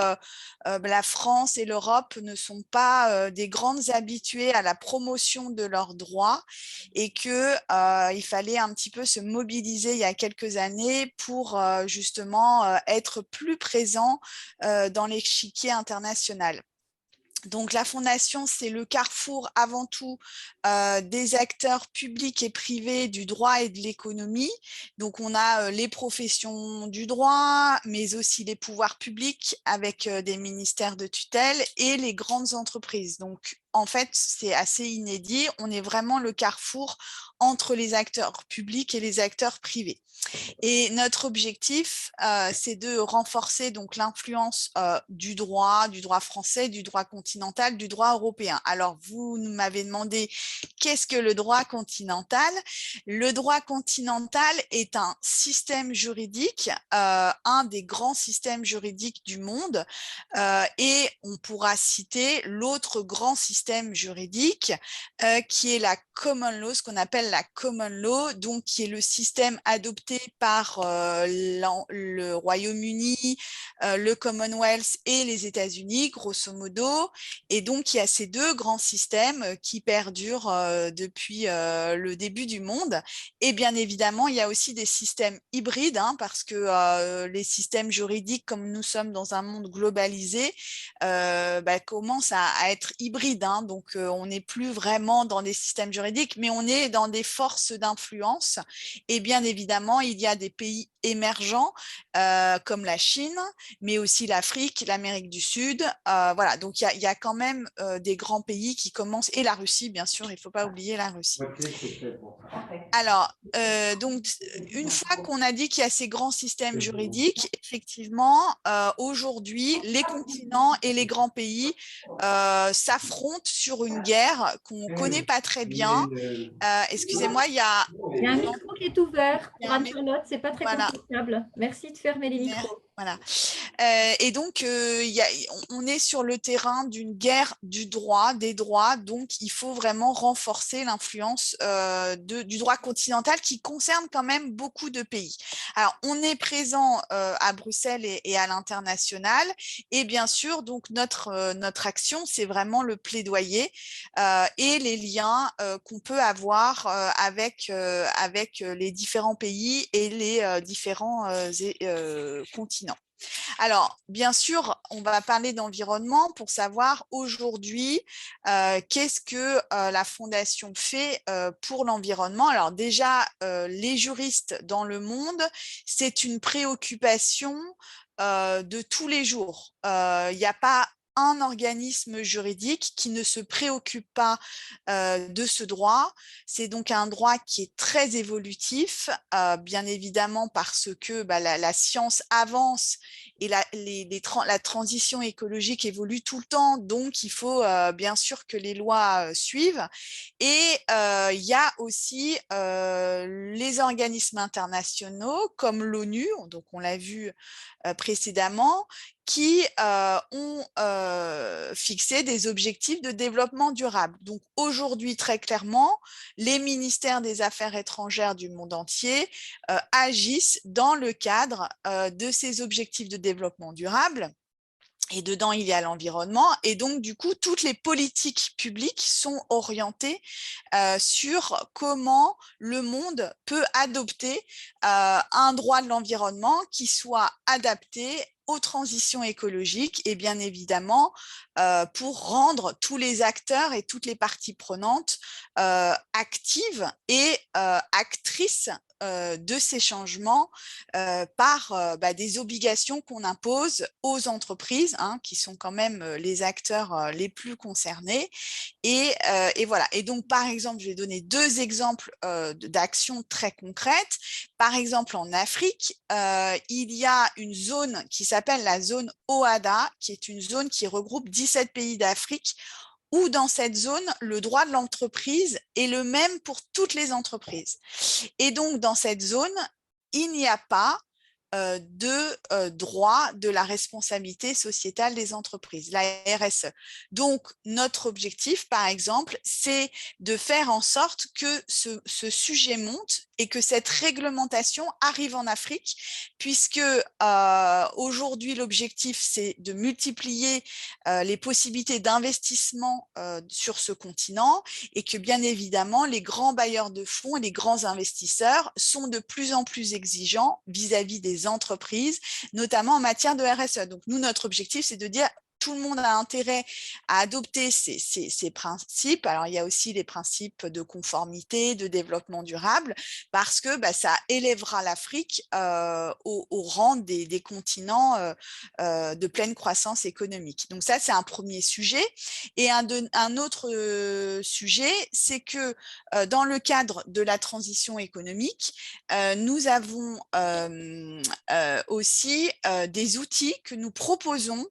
la France et l'Europe ne sont pas des grandes habituées à la promotion de leurs droits et qu'il fallait un petit peu se mobiliser il y a quelques années pour justement être plus présent dans l'échiquier international. Donc la fondation, c'est le carrefour avant tout des acteurs publics et privés du droit et de l'économie. Donc on a les professions du droit, mais aussi les pouvoirs publics avec des ministères de tutelle et les grandes entreprises. Donc en fait, c'est assez inédit. On est vraiment le carrefour entre les acteurs publics et les acteurs privés. Et notre objectif, c'est de renforcer donc l'influence du droit français, du droit continental, du droit européen. Alors, vous m'avez demandé qu'est-ce que le droit continental? Le droit continental est un système juridique, un des grands systèmes juridiques du monde, et on pourra citer l'autre grand système juridique qui est la common law, ce qu'on appelle la common law, donc qui est le système adopté par le Royaume-Uni, le Commonwealth et les États-Unis, grosso modo. Et donc, il y a ces deux grands systèmes qui perdurent depuis le début du monde. Et bien évidemment, il y a aussi des systèmes hybrides, hein, parce que les systèmes juridiques, comme nous sommes dans un monde globalisé, commencent à être hybrides. Hein. Donc, on n'est plus vraiment dans des systèmes juridiques, mais on est dans des forces d'influence. Et bien évidemment, il y a des pays émergents comme la Chine, mais aussi l'Afrique, l'Amérique du Sud. Voilà, donc il y a quand même des grands pays qui commencent, et la Russie, bien sûr, il ne faut pas oublier la Russie. Alors, donc, une fois qu'on a dit qu'il y a ces grands systèmes juridiques, effectivement, aujourd'hui, les continents et les grands pays s'affrontent sur une guerre qu'on ne connaît pas très bien. Excusez-moi, il y a un micro qui est ouvert pour Anne-Charlotte, c'est pas très confortable. Merci de fermer les micros. Voilà. Et donc, on est sur le terrain d'une guerre du droit, des droits, donc il faut vraiment renforcer l'influence du droit continental qui concerne quand même beaucoup de pays. Alors, on est présent à Bruxelles et à l'international, et bien sûr, donc notre action, c'est vraiment le plaidoyer et les liens qu'on peut avoir avec les différents pays et les différents continents. Alors, bien sûr, on va parler d'environnement pour savoir aujourd'hui qu'est-ce que la Fondation fait pour l'environnement. Alors déjà, les juristes dans le monde, c'est une préoccupation de tous les jours. Il n'y a pas un organisme juridique qui ne se préoccupe pas de ce droit. C'est donc un droit qui est très évolutif, bien évidemment parce que la science avance et la transition écologique évolue tout le temps, donc il faut bien sûr que les lois suivent. Et il y a aussi les organismes internationaux comme l'ONU, donc on l'a vu précédemment, qui ont fixé des objectifs de développement durable. Donc aujourd'hui, très clairement, les ministères des Affaires étrangères du monde entier agissent dans le cadre de ces objectifs de développement durable. Et dedans, il y a l'environnement. Et donc, du coup, toutes les politiques publiques sont orientées sur comment le monde peut adopter un droit de l'environnement qui soit adapté aux transitions écologiques et bien évidemment pour rendre tous les acteurs et toutes les parties prenantes actives et actrices de ces changements par des obligations qu'on impose aux entreprises, hein, qui sont quand même les acteurs les plus concernés. Et voilà. Et donc, par exemple, je vais donner 2 exemples d'actions très concrètes. Par exemple, en Afrique, il y a une zone qui s'appelle la zone OHADA, qui est une zone qui regroupe 17 pays d'Afrique, où dans cette zone, le droit de l'entreprise est le même pour toutes les entreprises. Et donc, dans cette zone, il n'y a pas de droit de la responsabilité sociétale des entreprises, la RSE. Donc, notre objectif, par exemple, c'est de faire en sorte que ce sujet monte et que cette réglementation arrive en Afrique, puisque aujourd'hui, l'objectif, c'est de multiplier les possibilités d'investissement sur ce continent et que, bien évidemment, les grands bailleurs de fonds et les grands investisseurs sont de plus en plus exigeants vis-à-vis des entreprises, notamment en matière de RSE. Donc, nous, notre objectif, c'est de dire tout le monde a intérêt à adopter ces principes. Alors, il y a aussi les principes de conformité, de développement durable, parce que ça élèvera l'Afrique au rang des continents de pleine croissance économique. Donc ça, c'est un premier sujet. Et un autre sujet, c'est que dans le cadre de la transition économique, nous avons aussi des outils que nous proposons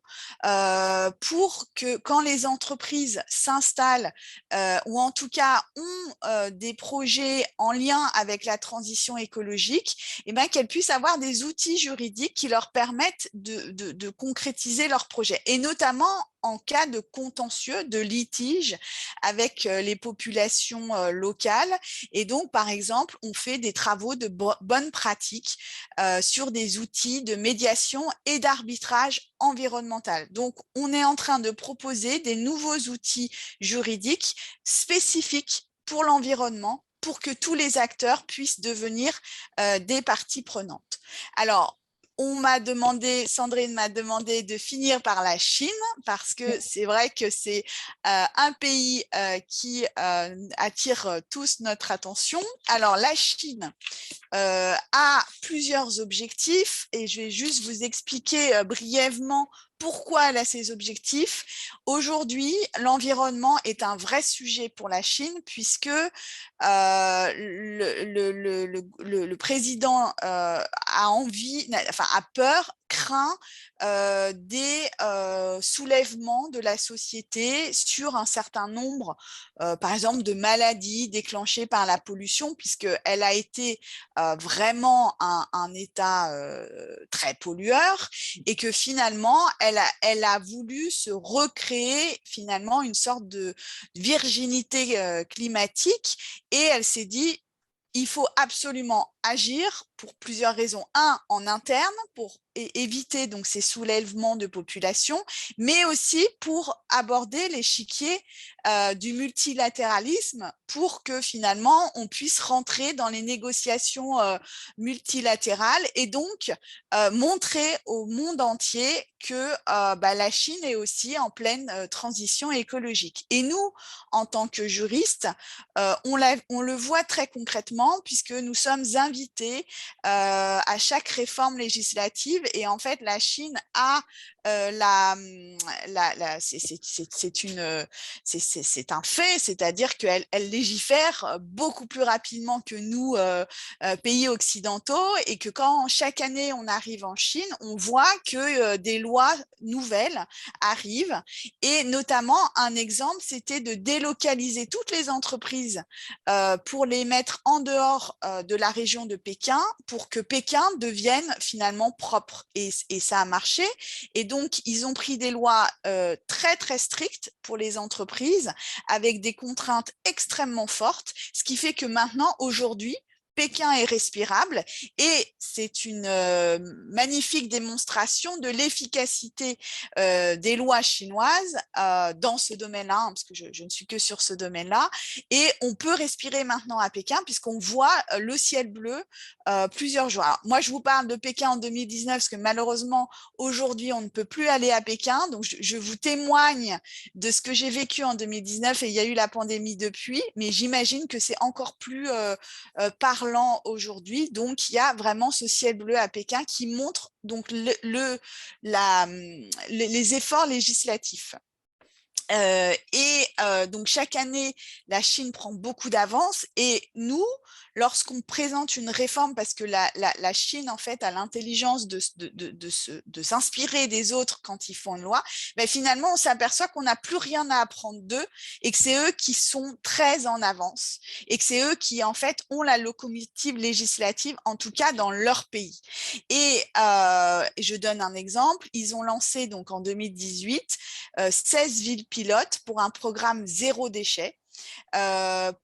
pour que quand les entreprises s'installent ou en tout cas ont des projets en lien avec la transition écologique, eh bien, qu'elles puissent avoir des outils juridiques qui leur permettent de concrétiser leurs projets, et notamment en cas de contentieux, de litige avec les populations locales. Et donc, par exemple, on fait des travaux de bonnes pratiques sur des outils de médiation et d'arbitrage environnemental. Donc, on est en train de proposer des nouveaux outils juridiques spécifiques pour l'environnement, pour que tous les acteurs puissent devenir des parties prenantes. Alors, Sandrine m'a demandé de finir par la Chine, parce que c'est vrai que c'est un pays qui attire tous notre attention. Alors, la Chine a plusieurs objectifs, et je vais juste vous expliquer brièvement pourquoi elle a ces objectifs. Aujourd'hui, l'environnement est un vrai sujet pour la Chine, puisque le président a peur, craint des soulèvements de la société sur un certain nombre, par exemple, de maladies déclenchées par la pollution, puisqu'elle a été vraiment un État très pollueur, et que finalement, elle a voulu se recréer finalement une sorte de virginité climatique, et elle s'est dit, il faut absolument agir pour plusieurs raisons. Un, en interne, pour éviter donc ces soulèvements de population, mais aussi pour aborder l'échiquier du multilatéralisme, pour que finalement on puisse rentrer dans les négociations multilatérales, et donc montrer au monde entier que la Chine est aussi en pleine transition écologique. Et nous, en tant que juristes, on le voit très concrètement, puisque nous sommes invités à chaque réforme législative, et en fait la Chine a c'est un fait, c'est-à-dire qu'elle légifère beaucoup plus rapidement que nous, pays occidentaux, et que quand chaque année on arrive en Chine, on voit que des lois nouvelles arrivent, et notamment un exemple, c'était de délocaliser toutes les entreprises pour les mettre en dehors de la région de Pékin, pour que Pékin devienne finalement propre, et ça a marché. Et donc ils ont pris des lois très très strictes pour les entreprises, avec des contraintes extrêmement fortes, ce qui fait que maintenant, aujourd'hui, Pékin est respirable et c'est une magnifique démonstration de l'efficacité des lois chinoises dans ce domaine-là, hein, parce que je ne suis que sur ce domaine-là. Et on peut respirer maintenant à Pékin puisqu'on voit le ciel bleu plusieurs jours. Alors, moi, je vous parle de Pékin en 2019 parce que malheureusement, aujourd'hui, on ne peut plus aller à Pékin. Donc, je vous témoigne de ce que j'ai vécu en 2019 et il y a eu la pandémie depuis, mais j'imagine que c'est encore plus parlant aujourd'hui. Donc, il y a vraiment ce ciel bleu à Pékin qui montre donc les efforts législatifs. Donc, chaque année, la Chine prend beaucoup d'avance et nous, lorsqu'on présente une réforme, parce que la Chine, en fait, a l'intelligence de s'inspirer des autres quand ils font une loi, mais finalement, on s'aperçoit qu'on n'a plus rien à apprendre d'eux et que c'est eux qui sont très en avance et que c'est eux qui, en fait, ont la locomotive législative, en tout cas dans leur pays. Et je donne un exemple, ils ont lancé donc en 2018 16 villes pilotes pour un programme zéro déchet.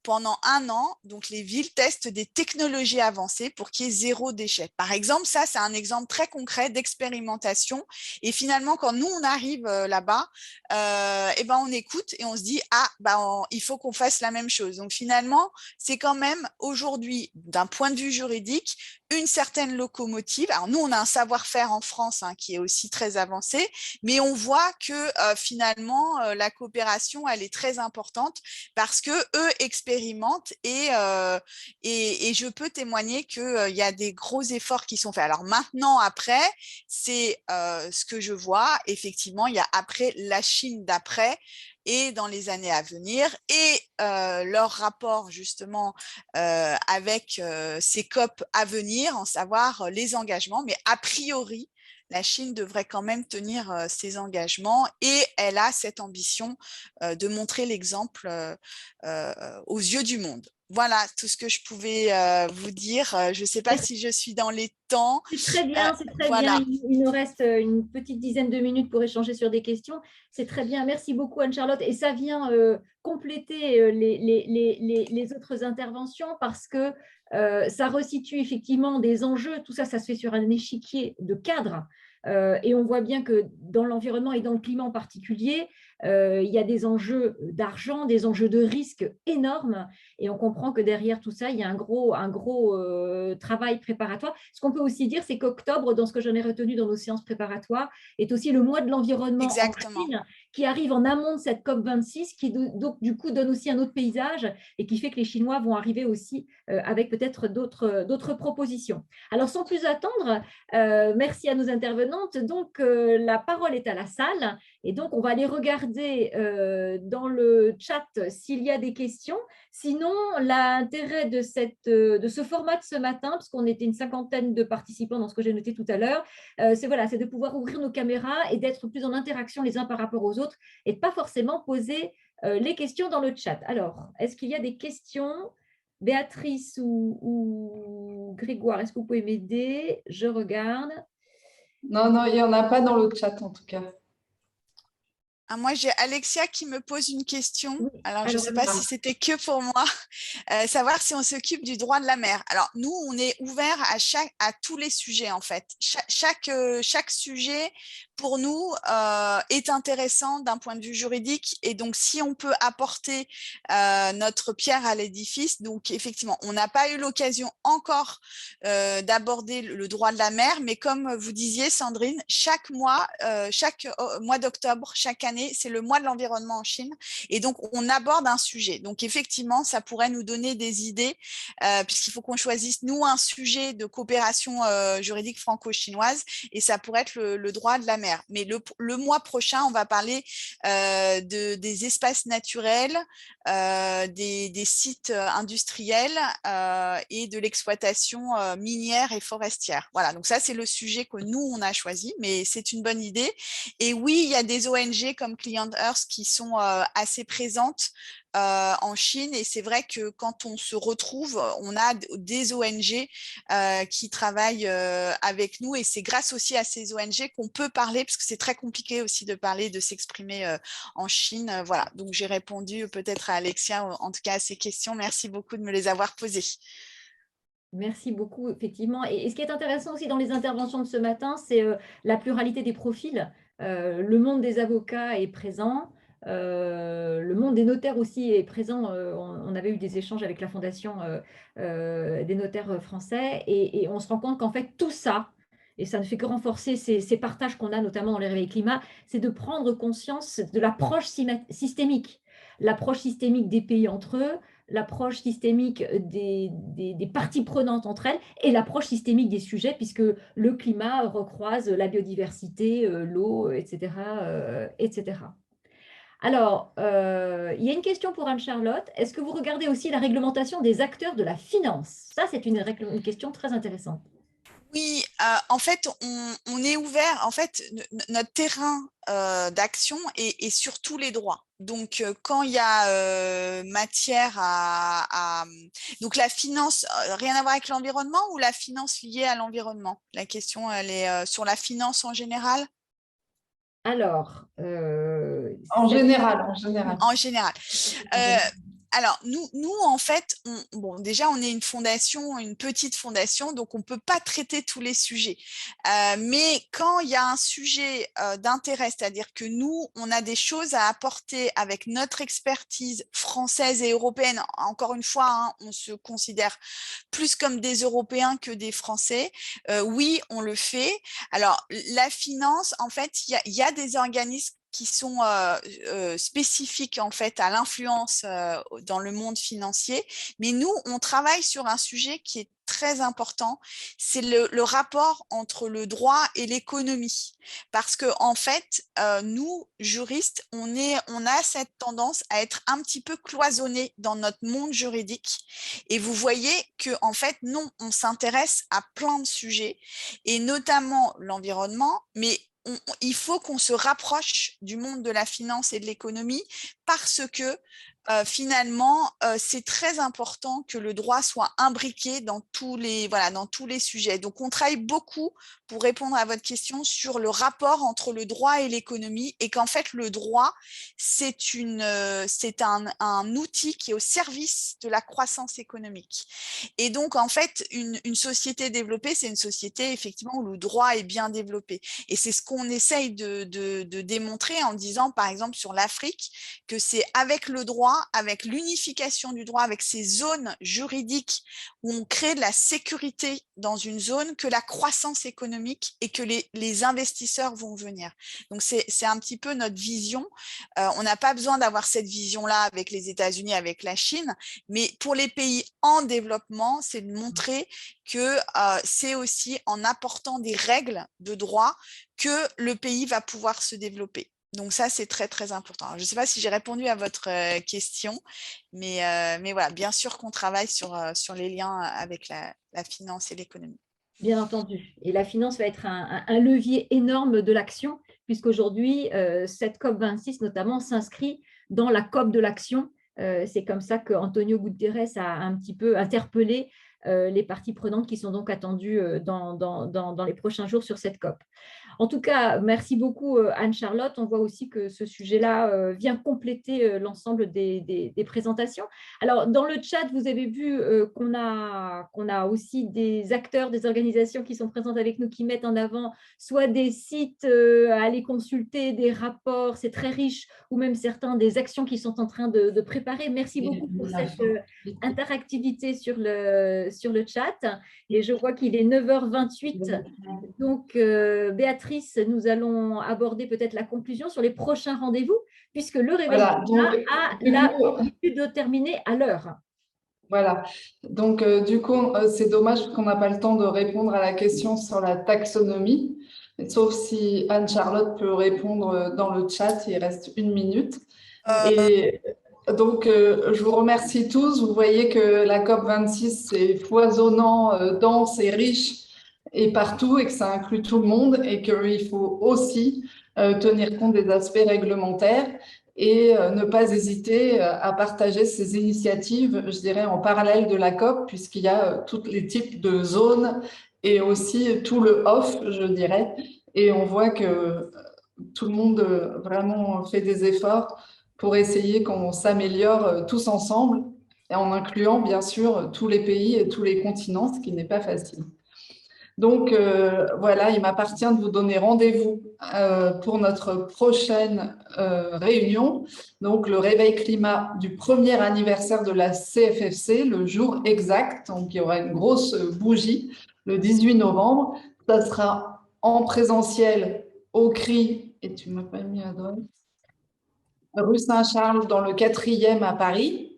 Pendant 1 an, donc les villes testent des technologies avancées pour qu'il y ait zéro déchet. Par exemple, ça, c'est un exemple très concret d'expérimentation. Et finalement, quand nous, on arrive là-bas, on écoute et on se dit, il faut qu'on fasse la même chose. Donc finalement, c'est quand même aujourd'hui, d'un point de vue juridique, une certaine locomotive. Alors nous, on a un savoir-faire en France qui est aussi très avancé, mais on voit que finalement, la coopération, elle est très importante parce que eux expérimentent et je peux témoigner qu'il y a des gros efforts qui sont faits. Alors maintenant, après, c'est ce que je vois. Effectivement, il y a après la Chine d'après et dans les années à venir et leur rapport justement avec ces COP à venir, en savoir les engagements. Mais a priori, la Chine devrait quand même tenir ses engagements et elle a cette ambition de montrer l'exemple aux yeux du monde. Voilà tout ce que je pouvais vous dire. Je ne sais pas si je suis dans les temps. C'est très bien, c'est très voilà. bien. Il nous reste une petite dizaine de minutes pour échanger sur des questions. C'est très bien. Merci beaucoup, Anne-Charlotte. Et ça vient compléter les autres interventions parce que ça resitue effectivement des enjeux. Tout ça, ça se fait sur un échiquier de cadre. Et on voit bien que dans l'environnement et dans le climat en particulier, il y a des enjeux d'argent, des enjeux de risque énormes. Et on comprend que derrière tout ça, il y a un gros travail préparatoire. Ce qu'on peut aussi dire, c'est qu'octobre, dans ce que j'en ai retenu dans nos séances préparatoires, est aussi le mois de l'environnement en Chine, qui arrive en amont de cette COP26, qui donc du coup donne aussi un autre paysage et qui fait que les Chinois vont arriver aussi avec peut-être d'autres propositions. Alors sans plus attendre, merci à nos intervenantes. Donc la parole est à la salle et donc on va aller regarder dans le chat s'il y a des questions. Sinon, l'intérêt de ce format de ce matin, parce qu'on était une 50aine de participants dans ce que j'ai noté tout à l'heure, c'est de pouvoir ouvrir nos caméras et d'être plus en interaction les uns par rapport aux autres et de pas forcément poser les questions dans le chat. Alors, est-ce qu'il y a des questions? Béatrice ou Grégoire, est-ce que vous pouvez m'aider? Je regarde. Non, il n'y en a pas dans le chat en tout cas. Moi, j'ai Alexia qui me pose une question. Oui. Alors, je ne sais pas si c'était que pour moi. Savoir si on s'occupe du droit de la mer. Alors, nous, on est ouvert à tous les sujets, en fait. Chaque sujet, pour nous, est intéressant d'un point de vue juridique. Et donc, si on peut apporter notre pierre à l'édifice, donc effectivement, on n'a pas eu l'occasion encore d'aborder le droit de la mer. Mais comme vous disiez, Sandrine, chaque mois d'octobre, chaque année, c'est le mois de l'environnement en Chine et donc on aborde un sujet. Donc effectivement, ça pourrait nous donner des idées puisqu'il faut qu'on choisisse nous un sujet de coopération juridique franco-chinoise et ça pourrait être le droit de la mer. Mais le mois prochain, on va parler des espaces naturels, des sites industriels et de l'exploitation minière et forestière. Voilà, donc ça c'est le sujet que nous on a choisi, mais c'est une bonne idée. Et oui, il y a des ONG comme Client Earth qui sont assez présentes en Chine et c'est vrai que quand on se retrouve, on a des ONG qui travaillent avec nous et c'est grâce aussi à ces ONG qu'on peut parler parce que c'est très compliqué aussi de parler, de s'exprimer en Chine. Voilà, donc j'ai répondu peut-être à Alexia en tout cas à ces questions. Merci beaucoup de me les avoir posées. Merci beaucoup, effectivement. Et ce qui est intéressant aussi dans les interventions de ce matin, c'est la pluralité des profils. Le monde des avocats est présent, le monde des notaires aussi est présent. On avait eu des échanges avec la Fondation des notaires français et on se rend compte qu'en fait, tout ça, et ça ne fait que renforcer ces partages qu'on a, notamment dans les réveils climat, c'est de prendre conscience de l'approche systémique. L'approche systémique des pays entre eux, l'approche systémique des parties prenantes entre elles et l'approche systémique des sujets, puisque le climat recroise la biodiversité, l'eau, etc., etc. Alors, il y a une question pour Anne-Charlotte. Est-ce que vous regardez aussi la réglementation des acteurs de la finance? Ça, c'est une question très intéressante. Oui, en fait, on est ouvert. En fait, notre terrain d'action est sur tous les droits. Donc, quand il y a matière donc la finance, rien à voir avec l'environnement ou la finance liée à l'environnement? La question, elle est sur la finance en général? Alors, En général, en général. En général. Alors, nous, en fait, bon, déjà, on est une fondation, une petite fondation, donc on ne peut pas traiter tous les sujets. Mais quand il y a un sujet d'intérêt, c'est-à-dire que nous, on a des choses à apporter avec notre expertise française et européenne, encore une fois, hein, on se considère plus comme des Européens que des Français. Oui, on le fait. Alors, la finance, en fait, il y a des organismes qui sont spécifiques en fait à l'influence dans le monde financier. Mais nous, on travaille sur un sujet qui est très important, c'est le rapport entre le droit et l'économie. Parce que en fait, nous, juristes, on a cette tendance à être un petit peu cloisonnés dans notre monde juridique. Et vous voyez que en fait, non, on s'intéresse à plein de sujets, et notamment l'environnement, mais il faut qu'on se rapproche du monde de la finance et de l'économie parce que finalement, c'est très important que le droit soit imbriqué dans tous les sujets. Donc, on travaille beaucoup, pour répondre à votre question, sur le rapport entre le droit et l'économie et qu'en fait, le droit, c'est un outil qui est au service de la croissance économique. Et donc, en fait, une société développée, c'est une société, effectivement, où le droit est bien développé. Et c'est ce qu'on essaye de démontrer en disant, par exemple, sur l'Afrique, que c'est avec le droit, avec l'unification du droit, avec ces zones juridiques où on crée de la sécurité dans une zone, que la croissance économique et que les investisseurs vont venir. Donc, c'est un petit peu notre vision. On n'a pas besoin d'avoir cette vision-là avec les États-Unis, avec la Chine, mais pour les pays en développement, c'est de montrer que c'est aussi en apportant des règles de droit que le pays va pouvoir se développer. Donc ça, c'est très, très important. Alors, je ne sais pas si j'ai répondu à votre question, mais voilà, bien sûr qu'on travaille sur les liens avec la finance et l'économie. Bien entendu. Et la finance va être un levier énorme de l'action, puisqu'aujourd'hui, cette COP26 notamment s'inscrit dans la COP de l'action. C'est comme ça qu'Antonio Guterres a un petit peu interpellé les parties prenantes qui sont donc attendues dans les prochains jours sur cette COP. En tout cas, merci beaucoup Anne-Charlotte. On voit aussi que ce sujet-là vient compléter l'ensemble des présentations. Alors, dans le chat, vous avez vu qu'on a aussi des acteurs, des organisations qui sont présentes avec nous, qui mettent en avant soit des sites à aller consulter, des rapports, c'est très riche, ou même certains des actions qu'ils sont en train de préparer. Merci beaucoup pour cette interactivité sur le chat. Et je vois qu'il est 9h28. Donc, Béatrice, nous allons aborder peut-être la conclusion sur les prochains rendez-vous, puisque le réveil a l'habitude de terminer à l'heure. Voilà. Donc, du coup, c'est dommage qu'on n'a pas le temps de répondre à la question sur la taxonomie, sauf si Anne-Charlotte peut répondre dans le chat, il reste 1 minute. Et donc, je vous remercie tous. Vous voyez que la COP26, c'est foisonnant, dense et riche et partout, et que ça inclut tout le monde, et qu'il faut aussi tenir compte des aspects réglementaires et ne pas hésiter à partager ces initiatives, je dirais, en parallèle de la COP, puisqu'il y a tous les types de zones et aussi tout le off, je dirais. Et on voit que tout le monde vraiment fait des efforts pour essayer qu'on s'améliore tous ensemble. et en incluant bien sûr tous les pays et tous les continents, ce qui n'est pas facile. Donc voilà, il m'appartient de vous donner rendez-vous pour notre prochaine réunion, donc le réveil climat du premier anniversaire de la CFFC, le jour exact. Donc il y aura une grosse bougie le 18 novembre. Ça sera en présentiel au CRI, et tu ne m'as pas mis l'adresse, rue Saint-Charles dans le 4e à Paris.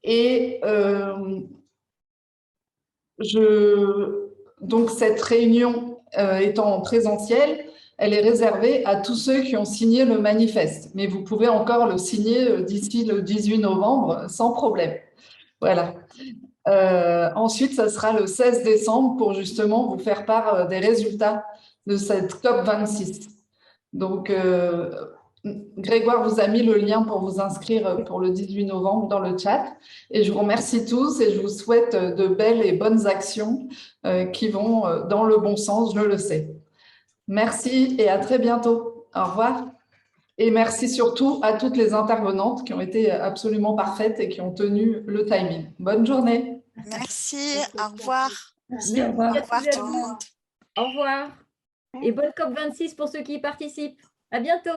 Et donc, cette réunion étant en présentiel, elle est réservée à tous ceux qui ont signé le manifeste. Mais vous pouvez encore le signer d'ici le 18 novembre sans problème. Voilà. Ensuite, ça sera le 16 décembre pour justement vous faire part des résultats de cette COP26. Donc, Grégoire vous a mis le lien pour vous inscrire pour le 18 novembre dans le chat. Et je vous remercie tous et je vous souhaite de belles et bonnes actions qui vont dans le bon sens, je le sais. Merci et à très bientôt. Au revoir. Et merci surtout à toutes les intervenantes qui ont été absolument parfaites et qui ont tenu le timing. Bonne journée. Merci, au revoir. Merci, au revoir. Au revoir tout le monde. Au revoir. Et bonne COP26 pour ceux qui y participent. À bientôt.